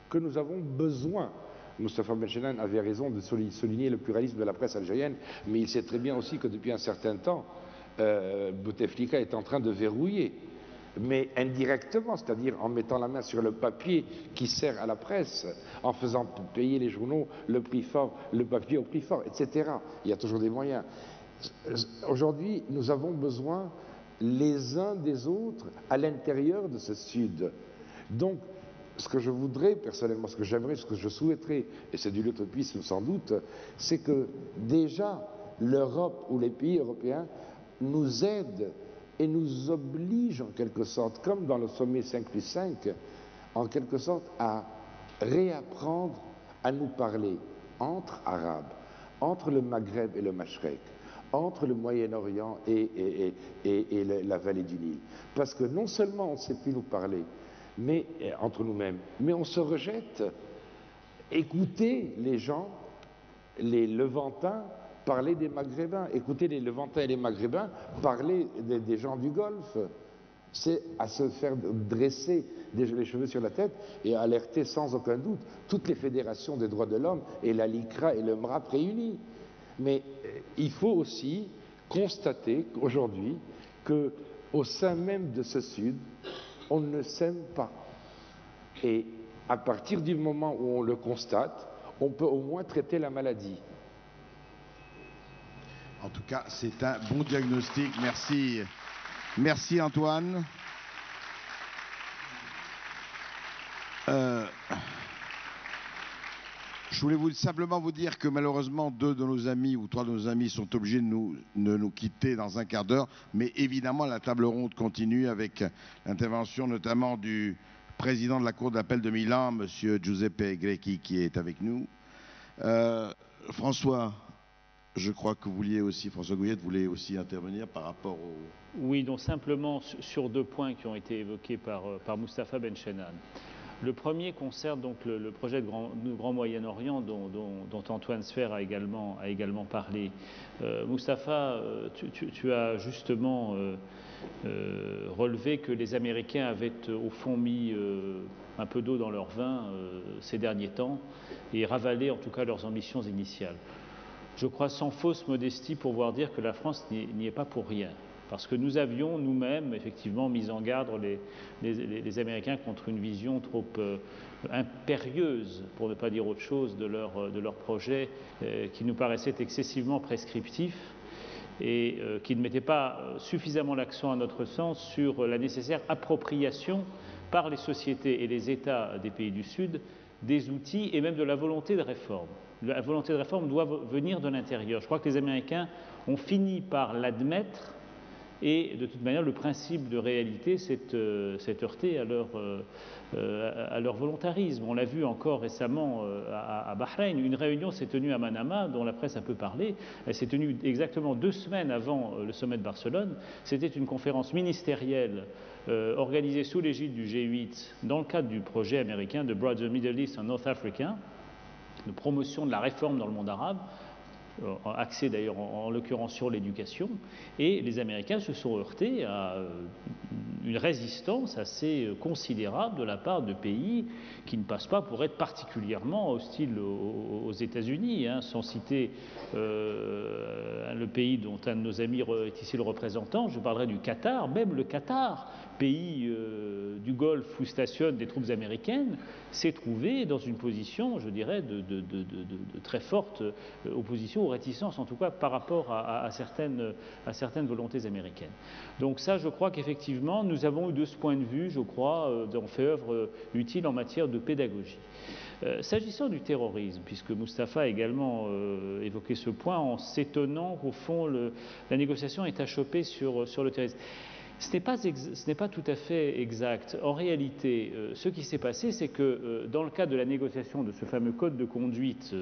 que nous avons besoin. Moustapha Benchenan avait raison de souligner le pluralisme de la presse algérienne, mais il sait très bien aussi que depuis un certain temps, Bouteflika est en train de verrouiller, mais indirectement, c'est-à-dire en mettant la main sur le papier qui sert à la presse, en faisant payer les journaux le prix fort, le papier au prix fort, etc. Il y a toujours des moyens. Aujourd'hui, nous avons besoin les uns des autres à l'intérieur de ce Sud. Donc, ce que je voudrais personnellement, ce que j'aimerais, ce que je souhaiterais, et c'est de l'utopisme sans doute, c'est que déjà l'Europe ou les pays européens nous aident et nous obligent en quelque sorte, comme dans le sommet 5+5, en quelque sorte à réapprendre à nous parler entre Arabes, entre le Maghreb et le Mashrek, entre le Moyen-Orient et la vallée du Nil. Parce que non seulement on ne sait plus nous parler, mais entre nous-mêmes. Mais on se rejette. Écoutez les gens, les Levantins, parler des Maghrébins. Écoutez les Levantins et les Maghrébins parler des gens du Golfe. C'est à se faire dresser les cheveux sur la tête et à alerter sans aucun doute toutes les fédérations des droits de l'homme et la LICRA et le MRAP réunis. Mais il faut aussi constater aujourd'hui qu'au sein même de ce Sud, on ne s'aime pas. Et à partir du moment où on le constate, on peut au moins traiter la maladie. En tout cas, c'est un bon diagnostic. Merci. Merci Antoine. Je voulais simplement vous dire que malheureusement 2 de nos amis ou 3 de nos amis sont obligés de nous quitter dans un quart d'heure, mais évidemment la table ronde continue avec l'intervention notamment du président de la Cour d'appel de Milan, M. Giuseppe Grechi, qui est avec nous. François, je crois que François Gouillette voulait aussi intervenir par rapport au... Oui, donc simplement sur 2 points qui ont été évoqués par Moustapha Benchenan. Le premier concerne donc le projet de Grand Moyen-Orient dont Antoine Sfer a également parlé. Moustapha, tu as justement relevé que les Américains avaient au fond mis un peu d'eau dans leur vin ces derniers temps et ravalé en tout cas leurs ambitions initiales. Je crois sans fausse modestie pouvoir dire que la France n'y est pas pour rien. Parce que nous avions nous-mêmes effectivement mis en garde les Américains contre une vision trop impérieuse, pour ne pas dire autre chose, de leur projet qui nous paraissait excessivement prescriptif et qui ne mettait pas suffisamment l'accent à notre sens sur la nécessaire appropriation par les sociétés et les États des pays du Sud des outils et même de la volonté de réforme. La volonté de réforme doit venir de l'intérieur. Je crois que les Américains ont fini par l'admettre. Et de toute manière, le principe de réalité s'est heurté à leur volontarisme. On l'a vu encore récemment à Bahreïn. Une réunion s'est tenue à Manama, dont la presse a peu parlé. Elle s'est tenue exactement 2 semaines avant le sommet de Barcelone. C'était une conférence ministérielle organisée sous l'égide du G8 dans le cadre du projet américain de Broader Middle East and North Africa, de promotion de la réforme dans le monde arabe, axé d'ailleurs en l'occurrence sur l'éducation, et les Américains se sont heurtés à une résistance assez considérable de la part de pays qui ne passent pas pour être particulièrement hostiles aux États-Unis, sans citer le pays dont un de nos amis est ici le représentant. Je parlerai du Qatar. Même le Qatar, pays du Golfe où stationnent des troupes américaines, s'est trouvé dans une position, je dirais, de très forte opposition ou réticence, en tout cas par rapport à certaines volontés américaines. Donc ça, je crois qu'effectivement, nous avons eu de ce point de vue, je crois, on fait œuvre utile en matière de pédagogie. S'agissant du terrorisme, puisque Moustapha a également évoqué ce point en s'étonnant qu'au fond la négociation est achoppée sur le terrorisme. Ce n'est pas tout à fait exact. En réalité, ce qui s'est passé, c'est que dans le cadre de la négociation de ce fameux code de conduite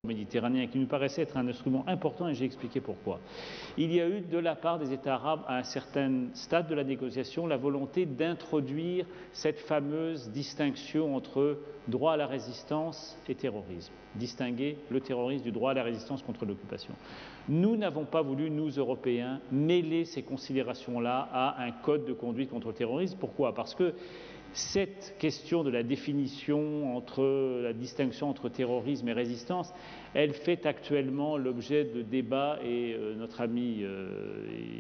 méditerranéen qui nous paraissait être un instrument important, et j'ai expliqué pourquoi. Il y a eu de la part des États arabes à un certain stade de la négociation la volonté d'introduire cette fameuse distinction entre droit à la résistance et terrorisme, distinguer le terrorisme du droit à la résistance contre l'occupation. Nous n'avons pas voulu, nous Européens, mêler ces considérations-là à un code de conduite contre le terrorisme. Pourquoi ? Parce que cette question de la définition entre la distinction entre terrorisme et résistance, elle fait actuellement l'objet de débats, et notre ami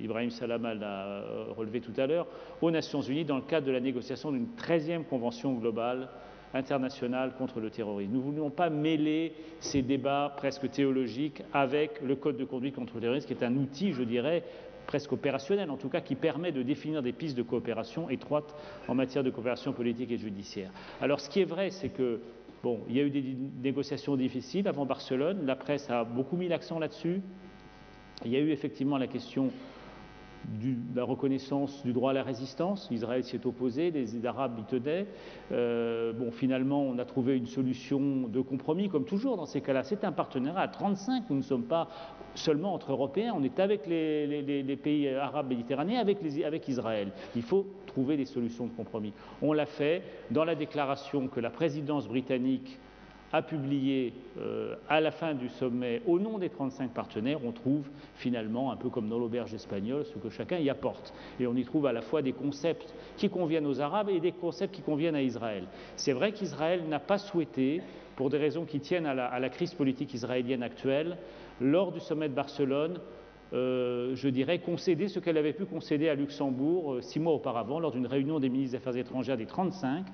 Ibrahim Salama l'a relevé tout à l'heure, aux Nations Unies dans le cadre de la négociation d'une 13e convention globale internationale contre le terrorisme. Nous ne voulions pas mêler ces débats presque théologiques avec le code de conduite contre le terrorisme, qui est un outil, je dirais, presque opérationnel, en tout cas, qui permet de définir des pistes de coopération étroites en matière de coopération politique et judiciaire. Alors, ce qui est vrai, c'est que, bon, il y a eu des négociations difficiles avant Barcelone, la presse a beaucoup mis l'accent là-dessus. Il y a eu effectivement la question la reconnaissance du droit à la résistance. Israël s'y est opposé, les Arabes y tenaient. Bon, finalement, on a trouvé une solution de compromis, comme toujours dans ces cas-là. C'est un partenariat à 35. Nous ne sommes pas seulement entre Européens, on est avec les pays arabes méditerranéens, avec Israël. Il faut trouver des solutions de compromis. On l'a fait dans la déclaration que la présidence britannique a publié à la fin du sommet au nom des 35 partenaires. On trouve finalement, un peu comme dans l'auberge espagnole, ce que chacun y apporte. Et on y trouve à la fois des concepts qui conviennent aux Arabes et des concepts qui conviennent à Israël. C'est vrai qu'Israël n'a pas souhaité, pour des raisons qui tiennent à la crise politique israélienne actuelle, lors du sommet de Barcelone, je dirais, concéder ce qu'elle avait pu concéder à Luxembourg 6 mois auparavant, lors d'une réunion des ministres des Affaires étrangères des 35,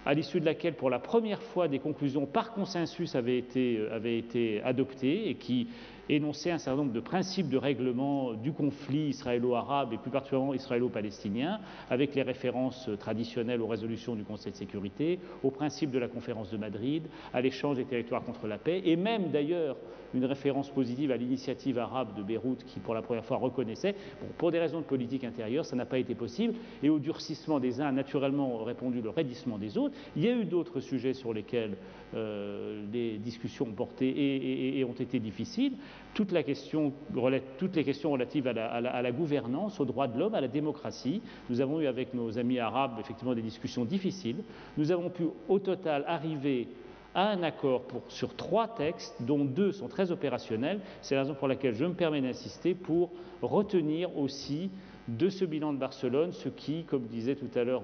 à l'issue de laquelle, pour la première fois, des conclusions par consensus avaient été adoptées et qui énonçaient un certain nombre de principes de règlement du conflit israélo-arabe et plus particulièrement israélo-palestinien, avec les références traditionnelles aux résolutions du Conseil de sécurité, aux principes de la conférence de Madrid, à l'échange des territoires contre la paix, et même d'ailleurs une référence positive à l'initiative arabe de Beyrouth qui, pour la première fois, reconnaissait. Bon, pour des raisons de politique intérieure, ça n'a pas été possible, et au durcissement des uns a naturellement répondu le raidissement des autres. Il y a eu d'autres sujets sur lesquels les discussions ont porté et ont été difficiles. Toutes les questions relatives à la gouvernance, aux droits de l'homme, à la démocratie. Nous avons eu avec nos amis arabes effectivement des discussions difficiles. Nous avons pu au total arriver à un accord sur 3 textes, dont 2 sont très opérationnels. C'est la raison pour laquelle je me permets d'insister pour retenir aussi de ce bilan de Barcelone ce qui, comme disait tout à l'heure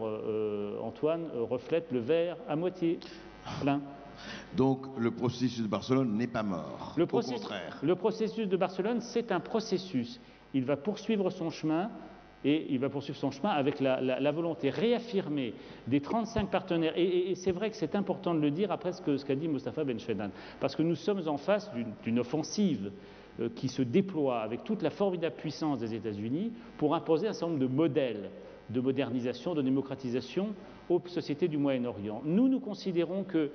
Antoine, reflète le verre à moitié plein. Donc le processus de Barcelone n'est pas mort, au contraire. Le processus de Barcelone, c'est un processus. Il va poursuivre son chemin, et il va poursuivre son chemin avec la volonté réaffirmée des 35 partenaires. Et c'est vrai que c'est important de le dire après ce qu'a dit Mostafa Benchedane, parce que nous sommes en face d'une offensive qui se déploie avec toute la formidable puissance des États-Unis pour imposer un certain nombre de modèles de modernisation, de démocratisation aux sociétés du Moyen-Orient. Nous considérons que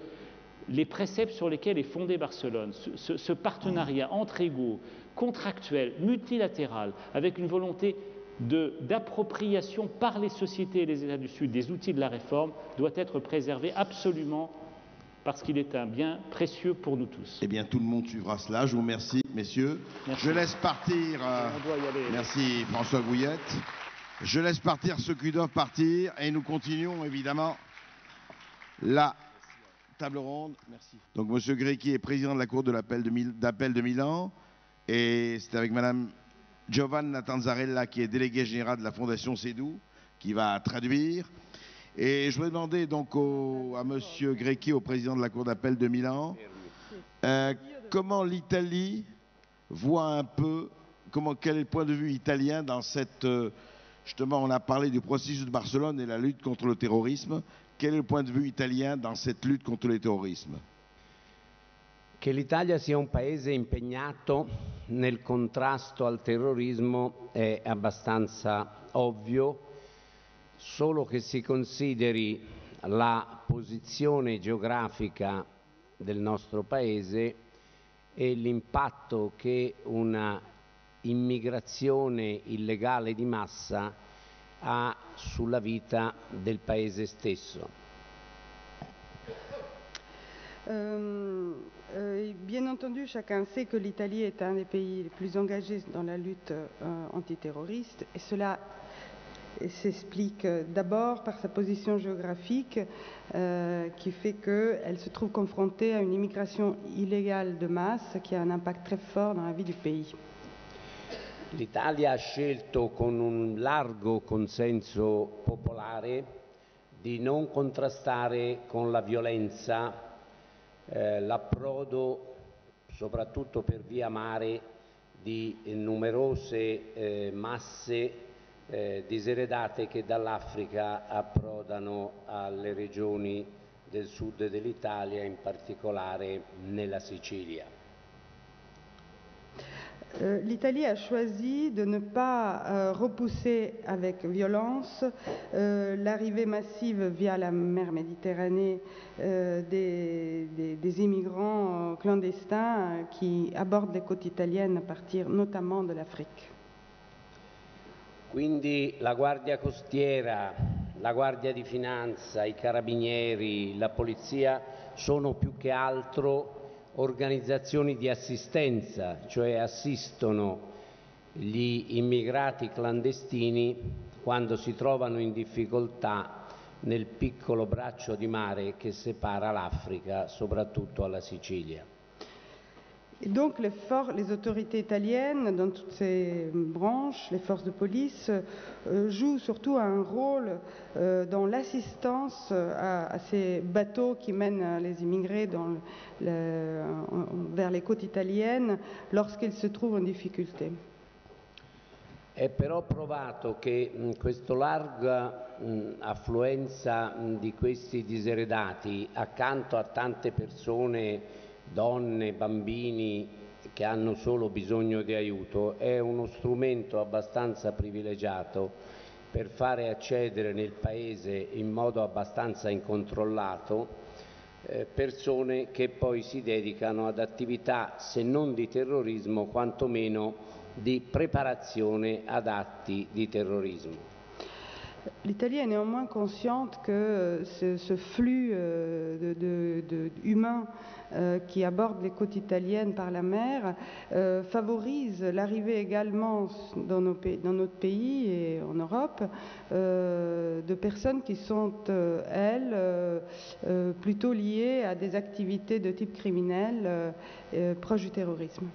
les préceptes sur lesquels est fondé Barcelone, ce partenariat entre égaux, contractuel, multilatéral, avec une volonté d'appropriation par les sociétés et les États du Sud des outils de la réforme, doit être préservé absolument parce qu'il est un bien précieux pour nous tous. Eh bien, tout le monde suivra cela. Je vous remercie, messieurs. Merci. Je laisse partir... On doit y aller. Merci, François Bouillette. Je laisse partir ceux qui doivent partir et nous continuons, évidemment, la table ronde. Merci. Donc, M. Grecchi est président de la Cour d'appel de Milan et c'est avec Mme Giovanna Tanzarella qui est déléguée générale de la Fondation CEDU qui va traduire. Et je vais demander donc à M. Grecchi, au président de la Cour d'appel de Milan, comment l'Italie voit un peu, quel est le point de vue italien dans cette... justement, on a parlé du processus de Barcelone et la lutte contre le terrorisme. Quel est le point de vue italien dans cette lutte contre le terrorisme? Che l'Italia sia un paese impegnato nel contrasto al terrorismo è abbastanza ovvio, solo che si consideri la posizione geografica del nostro paese e l'impatto che una immigrazione illegale di massa ha sulla vita del paese stesso. Bien entendu, chacun sait que l'Italie est un des pays les plus engagés dans la lutte antiterroriste, et cela s'explique d'abord par sa position géographique qui fait qu'elle se trouve confrontée à une immigration illégale de masse qui a un impact très fort dans la vie du pays. L'Italia ha scelto con un largo consenso popolare di non contrastare con la violenza l'approdo, soprattutto per via mare, di numerose masse diseredate che dall'Africa approdano alle regioni del sud dell'Italia, in particolare nella Sicilia. L'Italie a choisi de ne pas repousser avec violence l'arrivée massive via la mer Méditerranée des immigrants clandestins qui abordent les côtes italiennes à partir notamment de l'Afrique. Quindi la Guardia Costiera, la Guardia di Finanza, i Carabinieri, la Polizia sono più che altro organizzazioni di assistenza, cioè assistono gli immigrati clandestini quando si trovano in difficoltà nel piccolo braccio di mare che separa l'Africa, soprattutto alla Sicilia. Et donc les autorités italiennes, dans toutes ces branches, les forces de police, jouent surtout un rôle dans l'assistance à ces bateaux qui mènent les immigrés vers les côtes italiennes lorsqu'ils se trouvent en difficulté. È però provato che questa larga affluenza di questi diseredati, accanto a tante persone, donne, bambini che hanno solo bisogno di aiuto, è uno strumento abbastanza privilegiato per fare accedere nel Paese in modo abbastanza incontrollato persone che poi si dedicano ad attività, se non di terrorismo, quantomeno di préparazione ad atti di terrorismo. L'Italie est néanmoins consciente que ce flux humains qui abordent les côtes italiennes par la mer favorise l'arrivée également dans notre pays et en Europe de personnes qui sont, elles, plutôt liées à des activités de type criminel proches du terrorisme.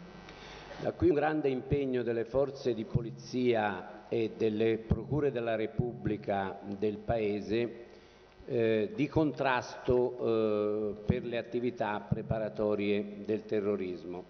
Da qui un grande impegno delle forze di polizia e delle procure della Repubblica del Paese di contrasto per le attività preparatorie del terrorismo.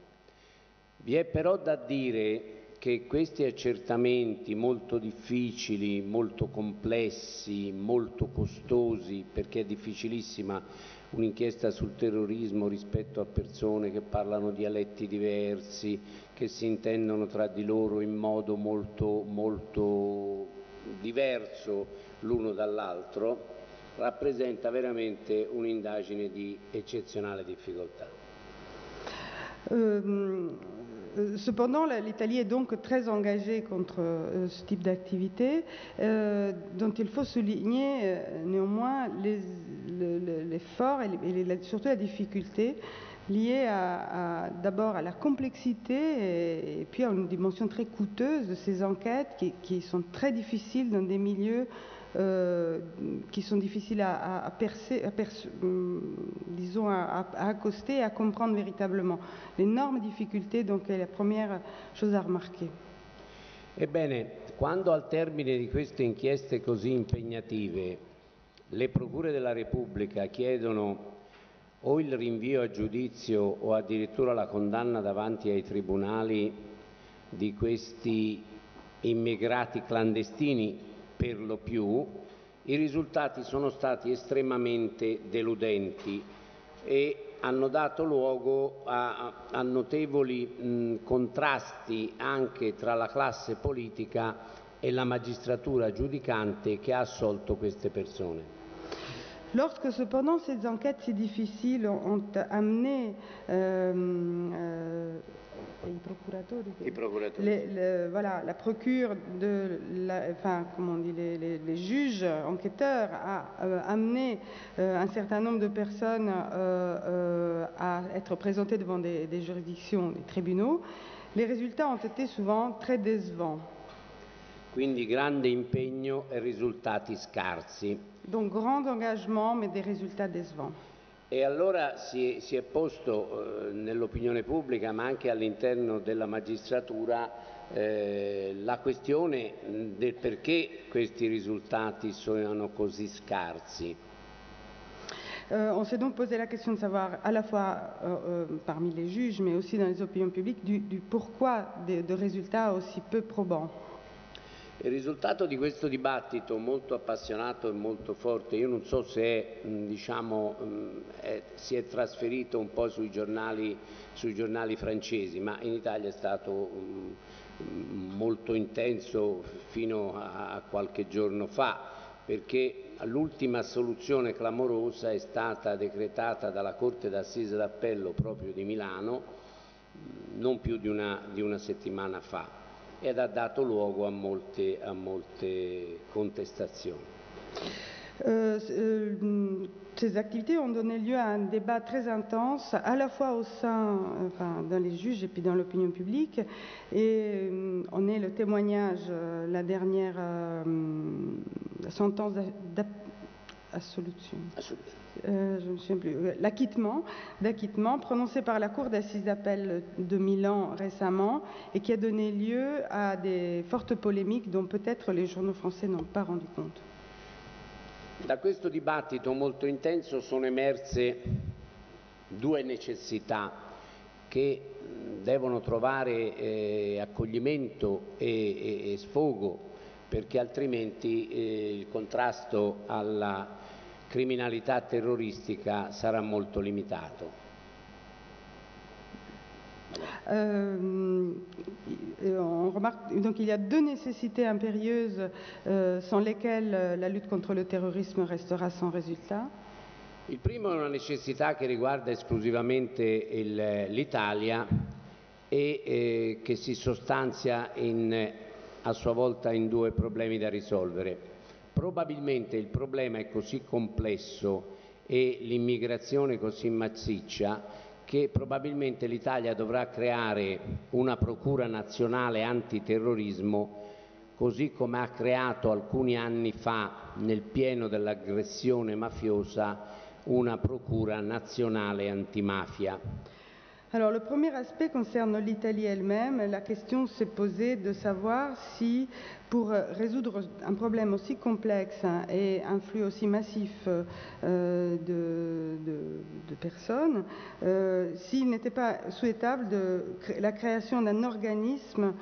Vi è però da dire che questi accertamenti molto difficili, molto complessi, molto costosi, perché è difficilissima un'inchiesta sul terrorismo rispetto a persone che parlano dialetti diversi, che si intendono tra di loro in modo molto diverso l'uno dall'altro, rappresenta veramente un'indagine di eccezionale difficoltà. Cependant, l'Italie est donc très engagée contre ce type d'activité, dont il faut souligner néanmoins l'effort et surtout la difficulté liée d'abord à la complexité et puis à une dimension très coûteuse de ces enquêtes qui sont très difficiles dans des milieux qui sont difficiles à accoster et à comprendre véritablement. L'énorme difficulté donc è la prima chose a remarquare. Ebbene, quando al termine di queste inchieste così impegnative le procure della Repubblica chiedono o il rinvio a giudizio o addirittura la condanna davanti ai tribunali di questi immigrati clandestini, per lo più, i risultati sono stati estremamente deludenti e hanno dato luogo a notevoli contrasti anche tra la classe politica e la magistratura giudicante che ha assolto queste persone. Lorsque cependant ces enquêtes si difficiles ont amené la procure les juges enquêteurs a amené un certain nombre de personnes à être présentées devant des juridictions, des tribunaux, les résultats ont été souvent très décevants. Quindi grande impegno e risultati scarsi. Donc grand engagement mais des résultats décevants. E allora si è posto nell'opinione pubblica, ma anche all'interno della magistratura, la questione del perché questi risultati sono così scarsi. On s'est donc posé la question de savoir, à la fois parmi les juges, mais aussi dans les opinions publiques, du pourquoi de résultats aussi peu probants. Il risultato di questo dibattito molto appassionato e molto forte, io non so se si è trasferito un po' sui giornali francesi, ma in Italia è stato molto intenso fino a qualche giorno fa, perché l'ultima assoluzione clamorosa è stata decretata dalla Corte d'Assise d'Appello proprio di Milano non più di una settimana fa. ed ha dato luogo a molte contestazioni. Ces activités ont donné lieu à un débat très intense, à la fois au sein, dans les juges et puis dans l'opinion publique. Et on est le témoignage, la dernière sentence d'assolution. Je me souviens plus. D'acquittement prononcé par la Cour d'assises d'appel de Milan récemment et qui a donné lieu à des fortes polémiques dont peut-être les journaux français n'ont pas rendu compte. Da questo dibattito molto intenso sono emerse due necessità che devono trovare accoglimento e sfogo, perché altrimenti il contrasto alla criminalità terroristica sarà molto limitato. On remarque donc qu'il y a deux nécessités impérieuses sans lesquelles la lutte contre le terrorisme restera sans résultat. Il primo è una necessità che riguarda esclusivamente l'Italia e che si sostanzia a sua volta in due problemi da risolvere. Probabilmente il problema è così complesso e l'immigrazione così massiccia che probabilmente l'Italia dovrà creare una procura nazionale antiterrorismo, così come ha creato alcuni anni fa, nel pieno dell'aggressione mafiosa, una procura nazionale antimafia. Alors le premier aspect concerne l'Italie elle-même. La question s'est posée de savoir si, pour résoudre un problème aussi complexe et un flux aussi massif de personnes, s'il n'était pas souhaitable la création d'un organisme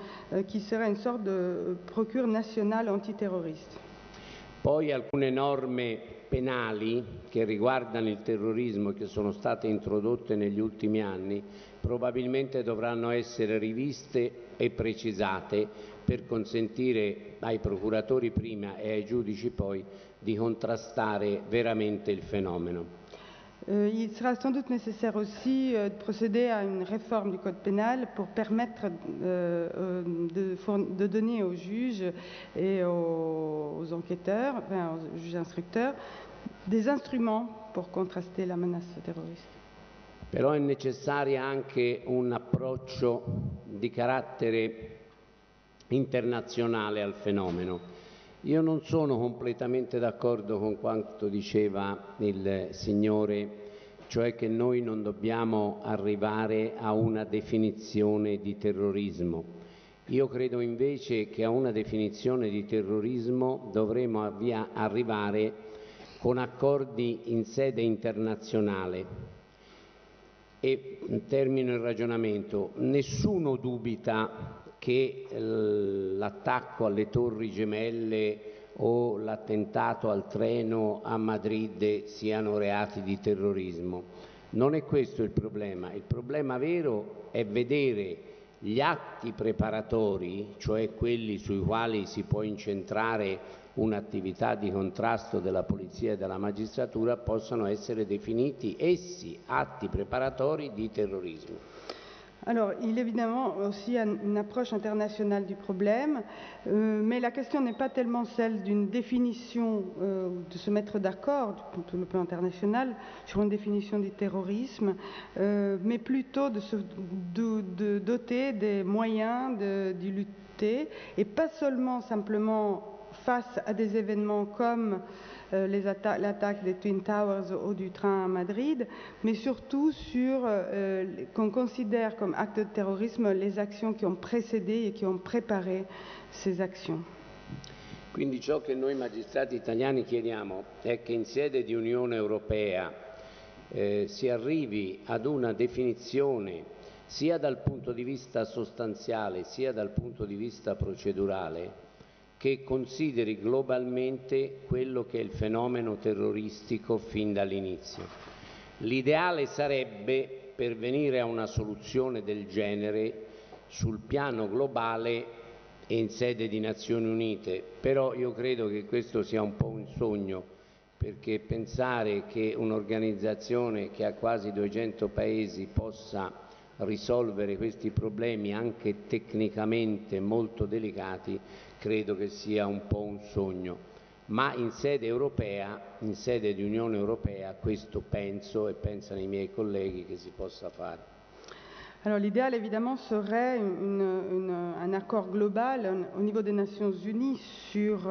qui serait une sorte de procure nationale antiterroriste. Poi alcune norme penali che riguardano il terrorismo, che sono state introdotte negli ultimi anni, probabilmente dovranno essere riviste e precisate per consentire ai procuratori prima e ai giudici poi di contrastare veramente il fenomeno. Il sera sans doute nécessaire aussi de procéder à une réforme du code pénal pour permettre de donner aux juges et aux enquêteurs, aux juges instructeurs, des instruments pour contraster la menace terroriste. Però è necessario anche un approccio di carattere internazionale al fenomeno. Io non sono completamente d'accordo con quanto diceva il Signore, cioè che noi non dobbiamo arrivare a una definizione di terrorismo. Io credo invece che a una definizione di terrorismo dovremo arrivare con accordi in sede internazionale. E termino il ragionamento. Nessuno dubita che l'attacco alle Torri Gemelle o l'attentato al treno a Madrid siano reati di terrorismo. Non è questo il problema vero è vedere gli atti preparatori, cioè quelli sui quali si può incentrare un'attività di contrasto della polizia e della magistratura, possano essere definiti essi atti preparatori di terrorismo. Alors, il est évidemment aussi une approche internationale du problème, mais la question n'est pas tellement celle d'une définition, de se mettre d'accord sur le plan international sur une définition du terrorisme, mais plutôt de doter des moyens d'y lutter, et pas seulement simplement face à des événements comme l'attaque des Twin Towers ou du train à Madrid, mais surtout qu'on considère comme acte de terrorisme les actions qui ont précédé et qui ont préparé ces actions. Quindi ciò che noi magistrati italiani chiediamo è che in sede di Unione Europea si arrivi ad una definizione sia dal punto di vista sostanziale sia dal punto di vista procedurale che consideri globalmente quello che è il fenomeno terroristico fin dall'inizio. L'ideale sarebbe pervenire a una soluzione del genere sul piano globale e in sede di Nazioni Unite, però io credo che questo sia un po' un sogno, perché pensare che un'organizzazione che ha quasi 200 paesi possa risolvere questi problemi anche tecnicamente molto delicati, credo che sia un po' un sogno. Ma in sede europea, in sede di Unione Europea, questo penso e pensano i miei colleghi che si possa fare. Alors l'idéal évidemment serait un accord global au niveau des Nations Unies sur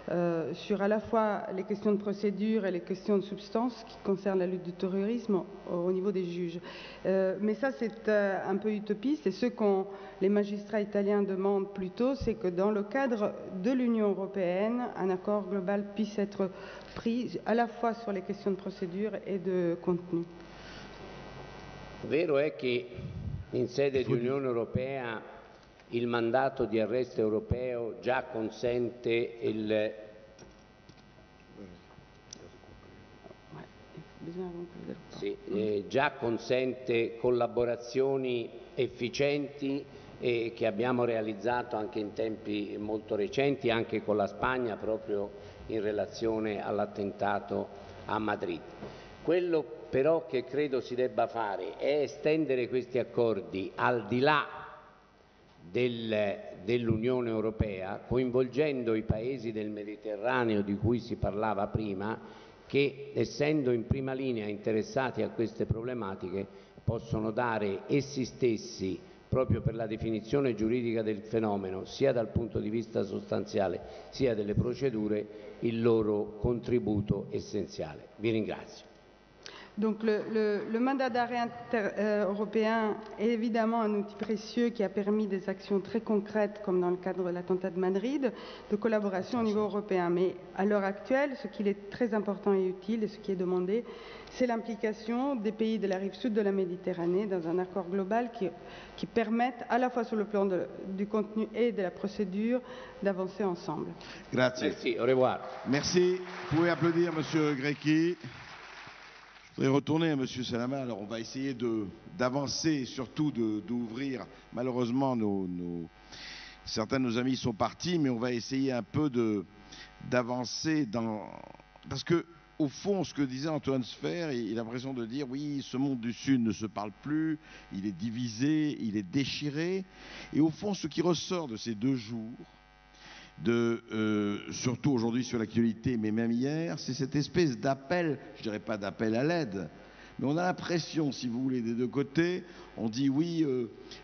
à la fois les questions de procédure et les questions de substance qui concernent la lutte du terrorisme au niveau des juges. Mais ça c'est un peu utopiste et ce que les magistrats italiens demandent plutôt, c'est que dans le cadre de l'Union européenne, un accord global puisse être pris à la fois sur les questions de procédure et de contenu. Vero è che in sede di Unione Europea il mandato di arresto europeo già consente già consente collaborazioni efficienti e che abbiamo realizzato anche in tempi molto recenti, anche con la Spagna, proprio in relazione all'attentato a Madrid. Quello però che credo si debba fare è estendere questi accordi al di là dell'Unione Europea, coinvolgendo i paesi del Mediterraneo di cui si parlava prima, che essendo in prima linea interessati a queste problematiche possono dare essi stessi, proprio per la definizione giuridica del fenomeno, sia dal punto di vista sostanziale sia delle procedure, il loro contributo essenziale. Vi ringrazio. Donc le mandat d'arrêt européen est évidemment un outil précieux qui a permis des actions très concrètes, comme dans le cadre de l'attentat de Madrid, de collaboration au niveau européen. Mais à l'heure actuelle, ce qui est très important et utile, et ce qui est demandé, c'est l'implication des pays de la rive sud de la Méditerranée dans un accord global qui permette, à la fois sur le plan du contenu et de la procédure, d'avancer ensemble. Grazie. Merci, au revoir. Merci. Vous pouvez applaudir Monsieur Grecchi. Je voudrais retourner à M. Salama. Alors, on va essayer d'avancer, surtout d'ouvrir. Malheureusement, certains de nos amis sont partis, mais on va essayer un peu d'avancer parce que, au fond, ce que disait Antoine Sfer, il a l'impression de dire, oui, ce monde du Sud ne se parle plus, il est divisé, il est déchiré. Et au fond, ce qui ressort de ces 2 jours, surtout aujourd'hui sur l'actualité, mais même hier, c'est cette espèce d'appel, je dirais pas d'appel à l'aide, mais on a l'impression, si vous voulez, des 2 côtés, on dit oui,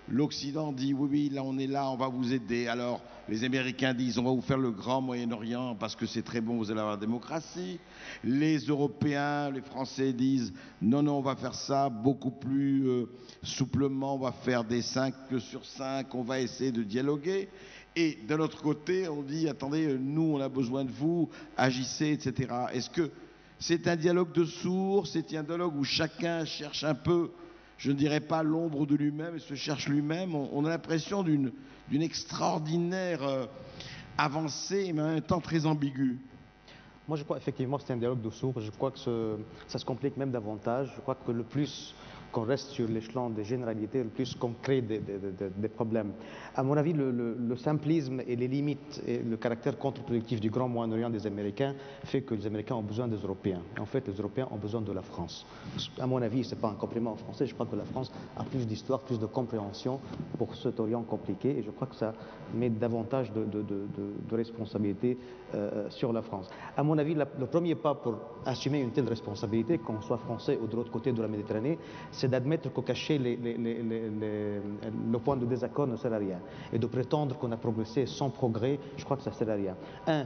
l'Occident dit oui, là on est là, on va vous aider. Alors les Américains disent on va vous faire le grand Moyen-Orient parce que c'est très bon, vous allez avoir la démocratie. Les Européens, les Français disent non, on va faire ça beaucoup plus souplement, on va faire des 5 sur 5, on va essayer de dialoguer. Et de l'autre côté, on dit, attendez, nous, on a besoin de vous, agissez, etc. Est-ce que c'est un dialogue de sourds, c'est un dialogue où chacun cherche un peu, je ne dirais pas l'ombre de lui-même, et se cherche lui-même? On a l'impression d'une extraordinaire avancée, mais en même temps très ambiguë. Moi, je crois effectivement que c'est un dialogue de sourds. Je crois que ça se complique même davantage. Je crois que le plus qu'on reste sur l'échelon des généralités, le plus qu'on crée des problèmes. À mon avis, le simplisme et les limites et le caractère contre-productif du Grand Moyen-Orient des Américains fait que les Américains ont besoin des Européens. En fait, les Européens ont besoin de la France. À mon avis, ce n'est pas un compliment français, je crois que la France a plus d'histoire, plus de compréhension pour cet Orient compliqué, et je crois que ça met davantage de responsabilité sur la France. À mon avis, le premier pas pour assumer une telle responsabilité, qu'on soit français ou de l'autre côté de la Méditerranée, c'est d'admettre qu'au cacher le point de désaccord ne sert à rien. Et de prétendre qu'on a progressé sans progrès, je crois que ça ne sert à rien.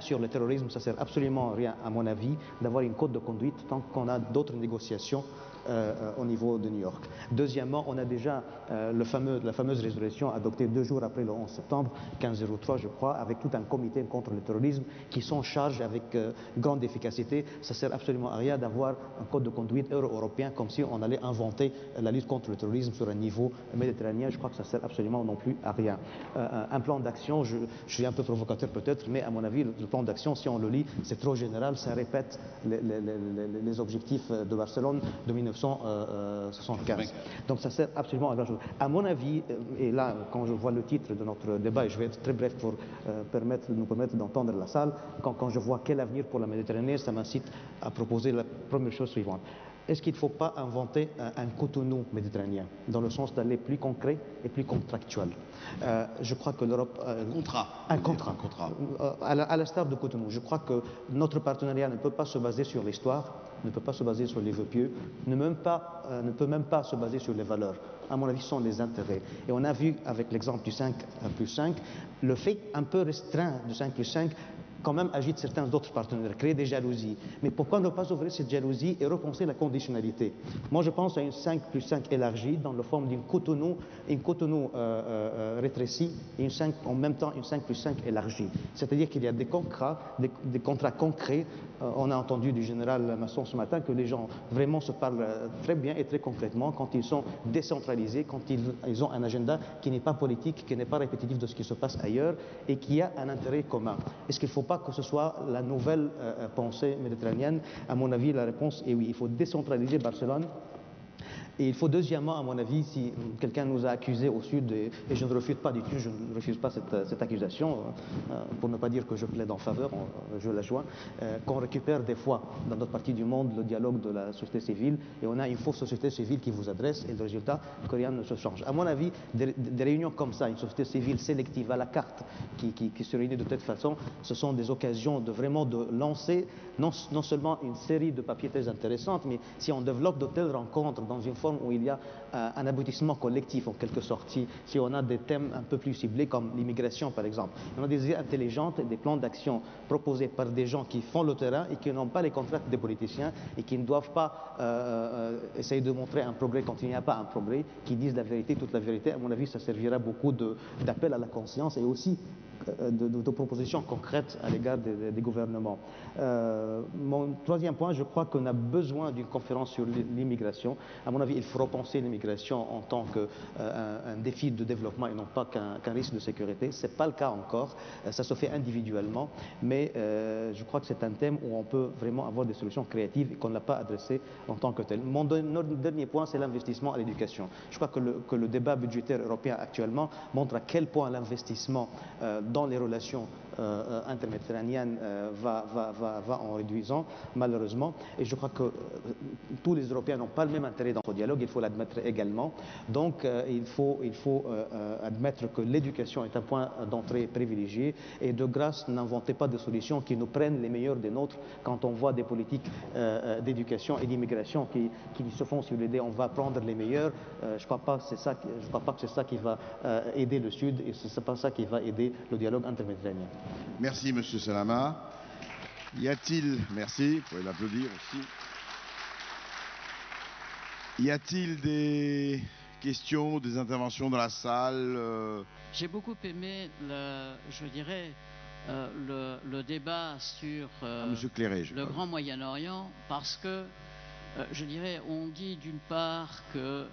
Sur le terrorisme, ça ne sert absolument à rien, à mon avis, d'avoir une code de conduite tant qu'on a d'autres négociations au niveau de New York. Deuxièmement, on a déjà la fameuse résolution adoptée 2 jours après le 11 septembre, 1503 je crois, avec tout un comité contre le terrorisme qui s'en charge avec grande efficacité. Ça ne sert absolument à rien d'avoir un code de conduite euro-européen comme si on allait inventer la lutte contre le terrorisme sur un niveau méditerranéen. Je crois que ça ne sert absolument non plus à rien. Un plan d'action, je suis un peu provocateur peut-être, mais à mon avis, le plan d'action, si on le lit, c'est trop général, ça répète les objectifs de Barcelone de 1975. Donc ça sert absolument à grand chose. À mon avis, et là, quand je vois le titre de notre débat, et je vais être très bref pour nous permettre d'entendre la salle, quand je vois quel avenir pour la Méditerranée, ça m'incite à proposer la première chose suivante. est-ce qu'il ne faut pas inventer un Cotonou méditerranéen, dans le sens d'aller plus concret et plus contractuel? Je crois que l'Europe... Un contrat. À l'instar de Cotonou. Je crois que notre partenariat ne peut pas se baser sur l'histoire, ne peut pas se baser sur les vœux pieux, ne peut même pas se baser sur les valeurs. À mon avis, ce sont les intérêts. Et on a vu, avec l'exemple du 5+5, le fait un peu restreint du 5+5 quand même agite certains autres partenaires, créer des jalousies. Mais pourquoi ne pas ouvrir cette jalousie et repenser la conditionnalité? Moi, je pense à une 5+5 élargie dans la forme d'une Cotonou, rétrécie et en même temps une 5+5 élargie. C'est-à-dire qu'il y a des contrats concrets. On a entendu du général Masson ce matin que les gens vraiment se parlent très bien et très concrètement quand ils sont décentralisés, quand ils ont un agenda qui n'est pas politique, qui n'est pas répétitif de ce qui se passe ailleurs et qui a un intérêt commun. Est-ce qu'il ne faut pas que ce soit la nouvelle pensée méditerranéenne? À mon avis, la réponse est oui. Il faut décentraliser Barcelone. Et il faut deuxièmement, à mon avis, si quelqu'un nous a accusés au Sud, et je ne refuse pas du tout, je ne refuse pas cette accusation, pour ne pas dire que je plaide en faveur, je la joins, qu'on récupère des fois dans d'autres parties du monde le dialogue de la société civile, et on a une fausse société civile qui vous adresse, et le résultat, que rien ne se change. À mon avis, des réunions comme ça, une société civile sélective à la carte, qui se réunit de telle façon, ce sont des occasions de vraiment de lancer non seulement une série de papiers très intéressantes, mais si on développe de telles rencontres dans une forme où il y a un aboutissement collectif en quelque sorte, si on a des thèmes un peu plus ciblés comme l'immigration par exemple, on a des idées intelligentes et des plans d'action proposés par des gens qui font le terrain et qui n'ont pas les contraintes des politiciens et qui ne doivent pas essayer de montrer un progrès quand il n'y a pas un progrès, qui disent la vérité, toute la vérité. À mon avis, ça servira beaucoup d'appel à la conscience et aussi de propositions concrètes à l'égard des gouvernements. Mon troisième point, je crois qu'on a besoin d'une conférence sur l'immigration. À mon avis, il faut repenser l'immigration en tant qu'un défi de développement et non pas qu'un risque de sécurité. Ce n'est pas le cas encore, ça se fait individuellement, mais je crois que c'est un thème où on peut vraiment avoir des solutions créatives et qu'on n'a pas adressé en tant que tel. Mon dernier point, c'est l'investissement à l'éducation. Je crois que le débat budgétaire européen actuellement montre à quel point l'investissement dans les relations interméditerranéennes va en réduisant, malheureusement. Et je crois que tous les Européens n'ont pas le même intérêt dans ce dialogue, il faut l'admettre également. Donc il faut admettre que l'éducation est un point d'entrée privilégié et de grâce, n'inventez pas de solutions qui nous prennent les meilleurs des nôtres quand on voit des politiques d'éducation et d'immigration qui se font sur l'idée on va prendre les meilleurs. Je ne crois pas que c'est ça qui va aider le Sud et ce n'est pas ça qui va aider le dialogue interméditerranéen. Merci, Monsieur Salama. Y a-t-il, merci, vous pouvez l'applaudir aussi. Y a-t-il des questions, des interventions dans la salle? J'ai beaucoup aimé, le débat sur Monsieur Cléré, le Grand Moyen-Orient parce que, je dirais, on dit d'une part que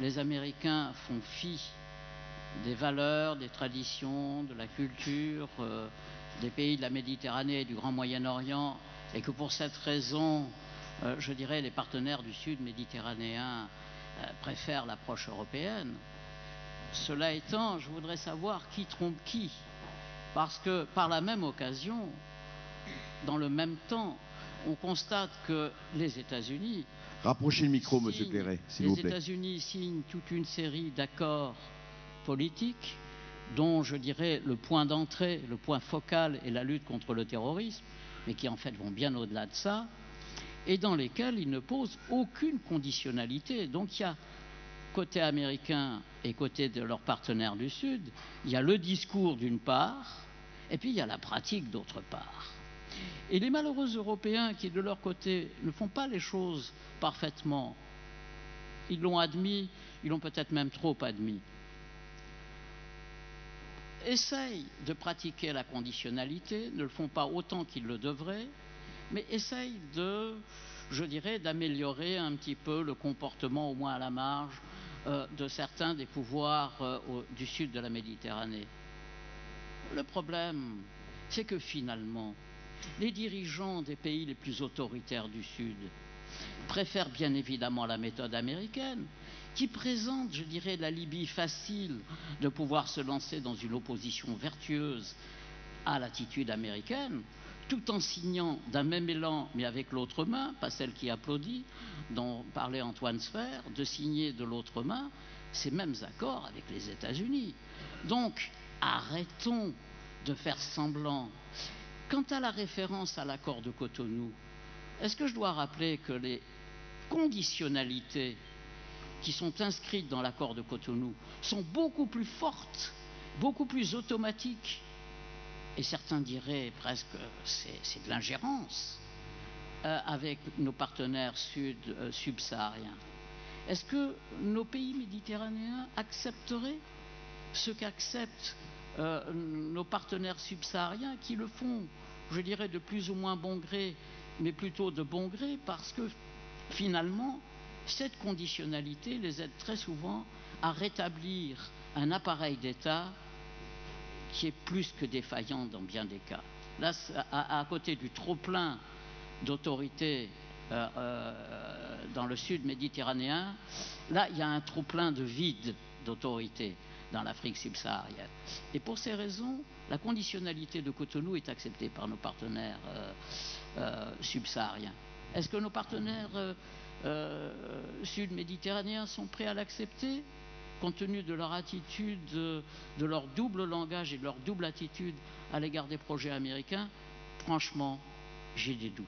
les Américains font fi des valeurs, des traditions, de la culture des pays de la Méditerranée et du Grand Moyen-Orient et que pour cette raison, je dirais, les partenaires du Sud méditerranéen préfèrent l'approche européenne. Cela étant, je voudrais savoir qui trompe qui. Parce que, par la même occasion, dans le même temps, on constate que les États-Unis... Rapprochez le micro, Monsieur Cléré, s'il vous plaît. Les États-Unis signent toute une série d'accords politiques dont, je dirais, le point d'entrée, le point focal est la lutte contre le terrorisme, mais qui en fait vont bien au-delà de ça, et dans lesquels ils ne posent aucune conditionnalité. Donc il y a, côté américain et côté de leurs partenaires du Sud, il y a le discours d'une part, et puis il y a la pratique d'autre part. Et les malheureux Européens qui, de leur côté, ne font pas les choses parfaitement, ils l'ont admis, ils l'ont peut-être même trop admis, essayent de pratiquer la conditionnalité, ne le font pas autant qu'ils le devraient, mais essayent de, je dirais, d'améliorer un petit peu le comportement, au moins à la marge, de certains des pouvoirs du sud de la Méditerranée. Le problème, c'est que finalement, les dirigeants des pays les plus autoritaires du Sud préfèrent bien évidemment la méthode américaine, qui présente, je dirais, la Libye facile de pouvoir se lancer dans une opposition vertueuse à l'attitude américaine, tout en signant d'un même élan, mais avec l'autre main, pas celle qui applaudit, dont parlait Antoine Sfer, de signer de l'autre main ces mêmes accords avec les États-Unis. Donc, arrêtons de faire semblant. Quant à la référence à l'accord de Cotonou, est-ce que je dois rappeler que les conditionnalités qui sont inscrites dans l'accord de Cotonou sont beaucoup plus fortes, beaucoup plus automatiques, et certains diraient presque c'est de l'ingérence avec nos partenaires subsahariens. Est-ce que nos pays méditerranéens accepteraient ce qu'acceptent nos partenaires subsahariens, qui le font, je dirais, de plus ou moins bon gré, mais plutôt de bon gré, parce que finalement, cette conditionnalité les aide très souvent à rétablir un appareil d'État qui est plus que défaillant dans bien des cas. Là, à côté du trop-plein d'autorité dans le sud méditerranéen, là, il y a un trop-plein de vide d'autorité dans l'Afrique subsaharienne. Et pour ces raisons, la conditionnalité de Cotonou est acceptée par nos partenaires subsahariens. Est-ce que nos partenaires sud-méditerranéens sont prêts à l'accepter, compte tenu de leur attitude, de leur double langage et de leur double attitude à l'égard des projets américains? Franchement, j'ai des doutes.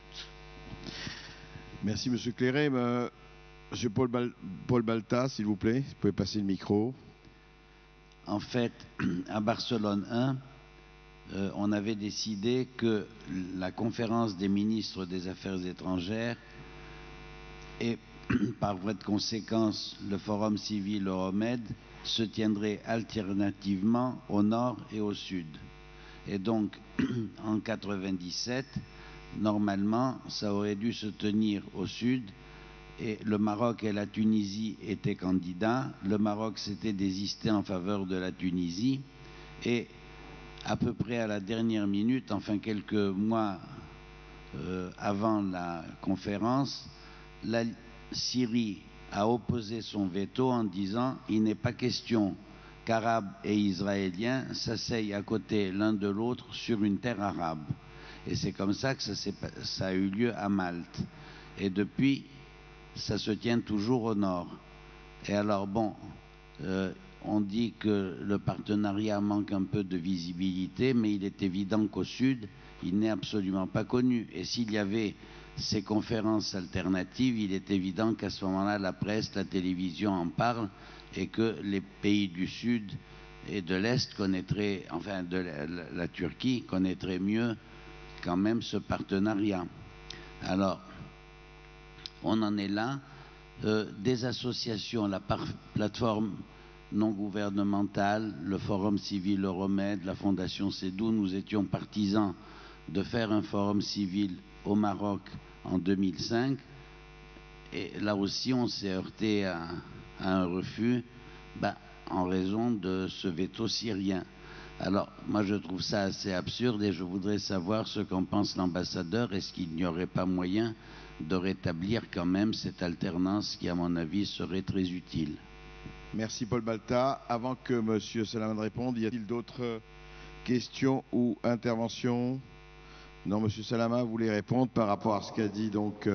Merci, M. Clairet. M. Paul Balta, s'il vous plaît, vous pouvez passer le micro. En fait, à Barcelone 1, on avait décidé que la conférence des ministres des Affaires étrangères et par voie de conséquence le Forum civil Euromed se tiendrait alternativement au nord et au sud. Et donc, en 1997, normalement, ça aurait dû se tenir au sud, et le Maroc et la Tunisie étaient candidats. Le Maroc s'était désisté en faveur de la Tunisie, et à peu près à la dernière minute, enfin quelques mois avant la conférence, la Syrie a opposé son veto en disant « il n'est pas question qu'Arabes et Israéliens s'asseyent à côté l'un de l'autre sur une terre arabe ». Et c'est comme ça que ça a eu lieu à Malte. Et depuis, ça se tient toujours au nord. Et alors bon, on dit que le partenariat manque un peu de visibilité, mais il est évident qu'au sud, il n'est absolument pas connu. Et s'il y avait ces conférences alternatives, il est évident qu'à ce moment-là, la presse, la télévision en parlent, et que les pays du sud et de l'Est connaîtraient, enfin de la Turquie connaîtrait mieux quand même ce partenariat. Alors, on en est là. Des associations, la plateforme non gouvernementale, le Forum civil Euromed, la Fondation CEDU, nous étions partisans de faire un forum civil au Maroc en 2005. Et là aussi, on s'est heurté à un refus en raison de ce veto syrien. Alors, moi, je trouve ça assez absurde et je voudrais savoir ce qu'en pense l'ambassadeur. Est-ce qu'il n'y aurait pas moyen de rétablir quand même cette alternance qui, à mon avis, serait très utile? Merci, Paul Balta. Avant que M. Salamane réponde, y a-t-il d'autres questions ou interventions? Non, M. Salama, vous voulez répondre par rapport à ce qu'a dit donc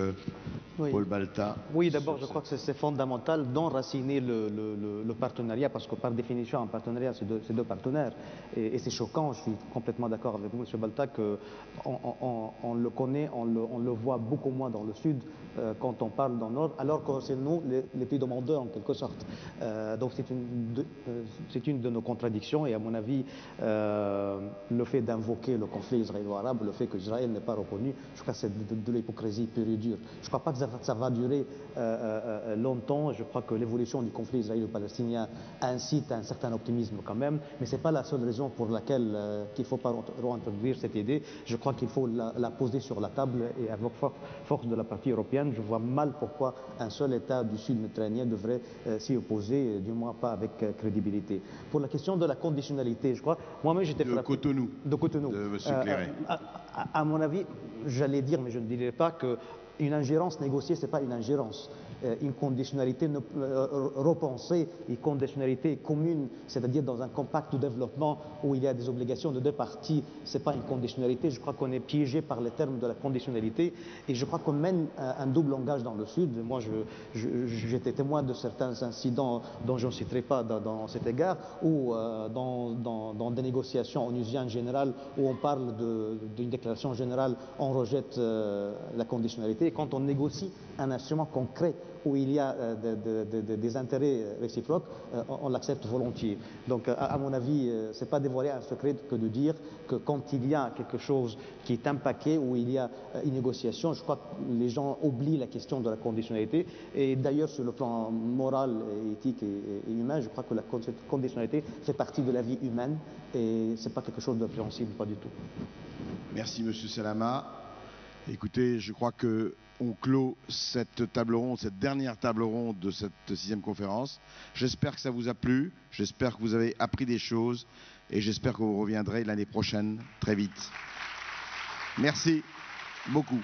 oui. Paul Balta? Oui, d'abord, je crois que c'est fondamental d'enraciner le partenariat, parce que par définition, un partenariat, c'est deux partenaires. Et c'est choquant, je suis complètement d'accord avec vous, M. Balta, qu'on le connaît, on le voit beaucoup moins dans le sud quand on parle dans le nord, alors que c'est nous les pays demandeurs, en quelque sorte. Donc c'est une de nos contradictions, et à mon avis, le fait d'invoquer le conflit israélo-arabe, le fait qu'Israël n'est pas reconnu, je crois que c'est de l'hypocrisie pure et dure. Je ne crois pas que ça va durer longtemps. Je crois que l'évolution du conflit israélo-palestinien incite à un certain optimisme quand même, mais ce n'est pas la seule raison pour laquelle qu'il ne faut pas réintroduire cette idée. Je crois qu'il faut la poser sur la table, et avec force de la partie européenne, je vois mal pourquoi un seul État du sud méditerranéen devrait s'y opposer, du moins pas avec crédibilité. Pour la question de la conditionnalité, je crois, moi-même j'étais frappé... De Cotonou, de M. Clairet. À mon avis, j'allais dire, mais je ne dirais pas qu'une ingérence négociée, ce n'est pas une ingérence. une conditionnalité repensée, une conditionnalité commune, c'est-à-dire dans un compact de développement où il y a des obligations de deux parties, ce n'est pas une conditionnalité. Je crois qu'on est piégé par les termes de la conditionnalité et je crois qu'on mène un double langage dans le Sud. Moi, j'étais témoin de certains incidents dont je ne citerai pas dans cet égard, où dans des négociations onusiennes générales où on parle d'une déclaration générale, on rejette la conditionnalité. Et quand on négocie un instrument concret où il y a des intérêts réciproques, on l'accepte volontiers. Donc, à mon avis, ce n'est pas dévoiler un secret que de dire que quand il y a quelque chose qui est un paquet, où il y a une négociation, je crois que les gens oublient la question de la conditionnalité. Et d'ailleurs, sur le plan moral, éthique et humain, je crois que la conditionnalité fait partie de la vie humaine et ce n'est pas quelque chose d'appréhensible, pas du tout. Merci, Monsieur Salama. Écoutez, je crois qu'on clôt cette table ronde, cette dernière table ronde de cette 6e conférence. J'espère que ça vous a plu, j'espère que vous avez appris des choses et j'espère que vous reviendrez l'année prochaine très vite. Merci beaucoup.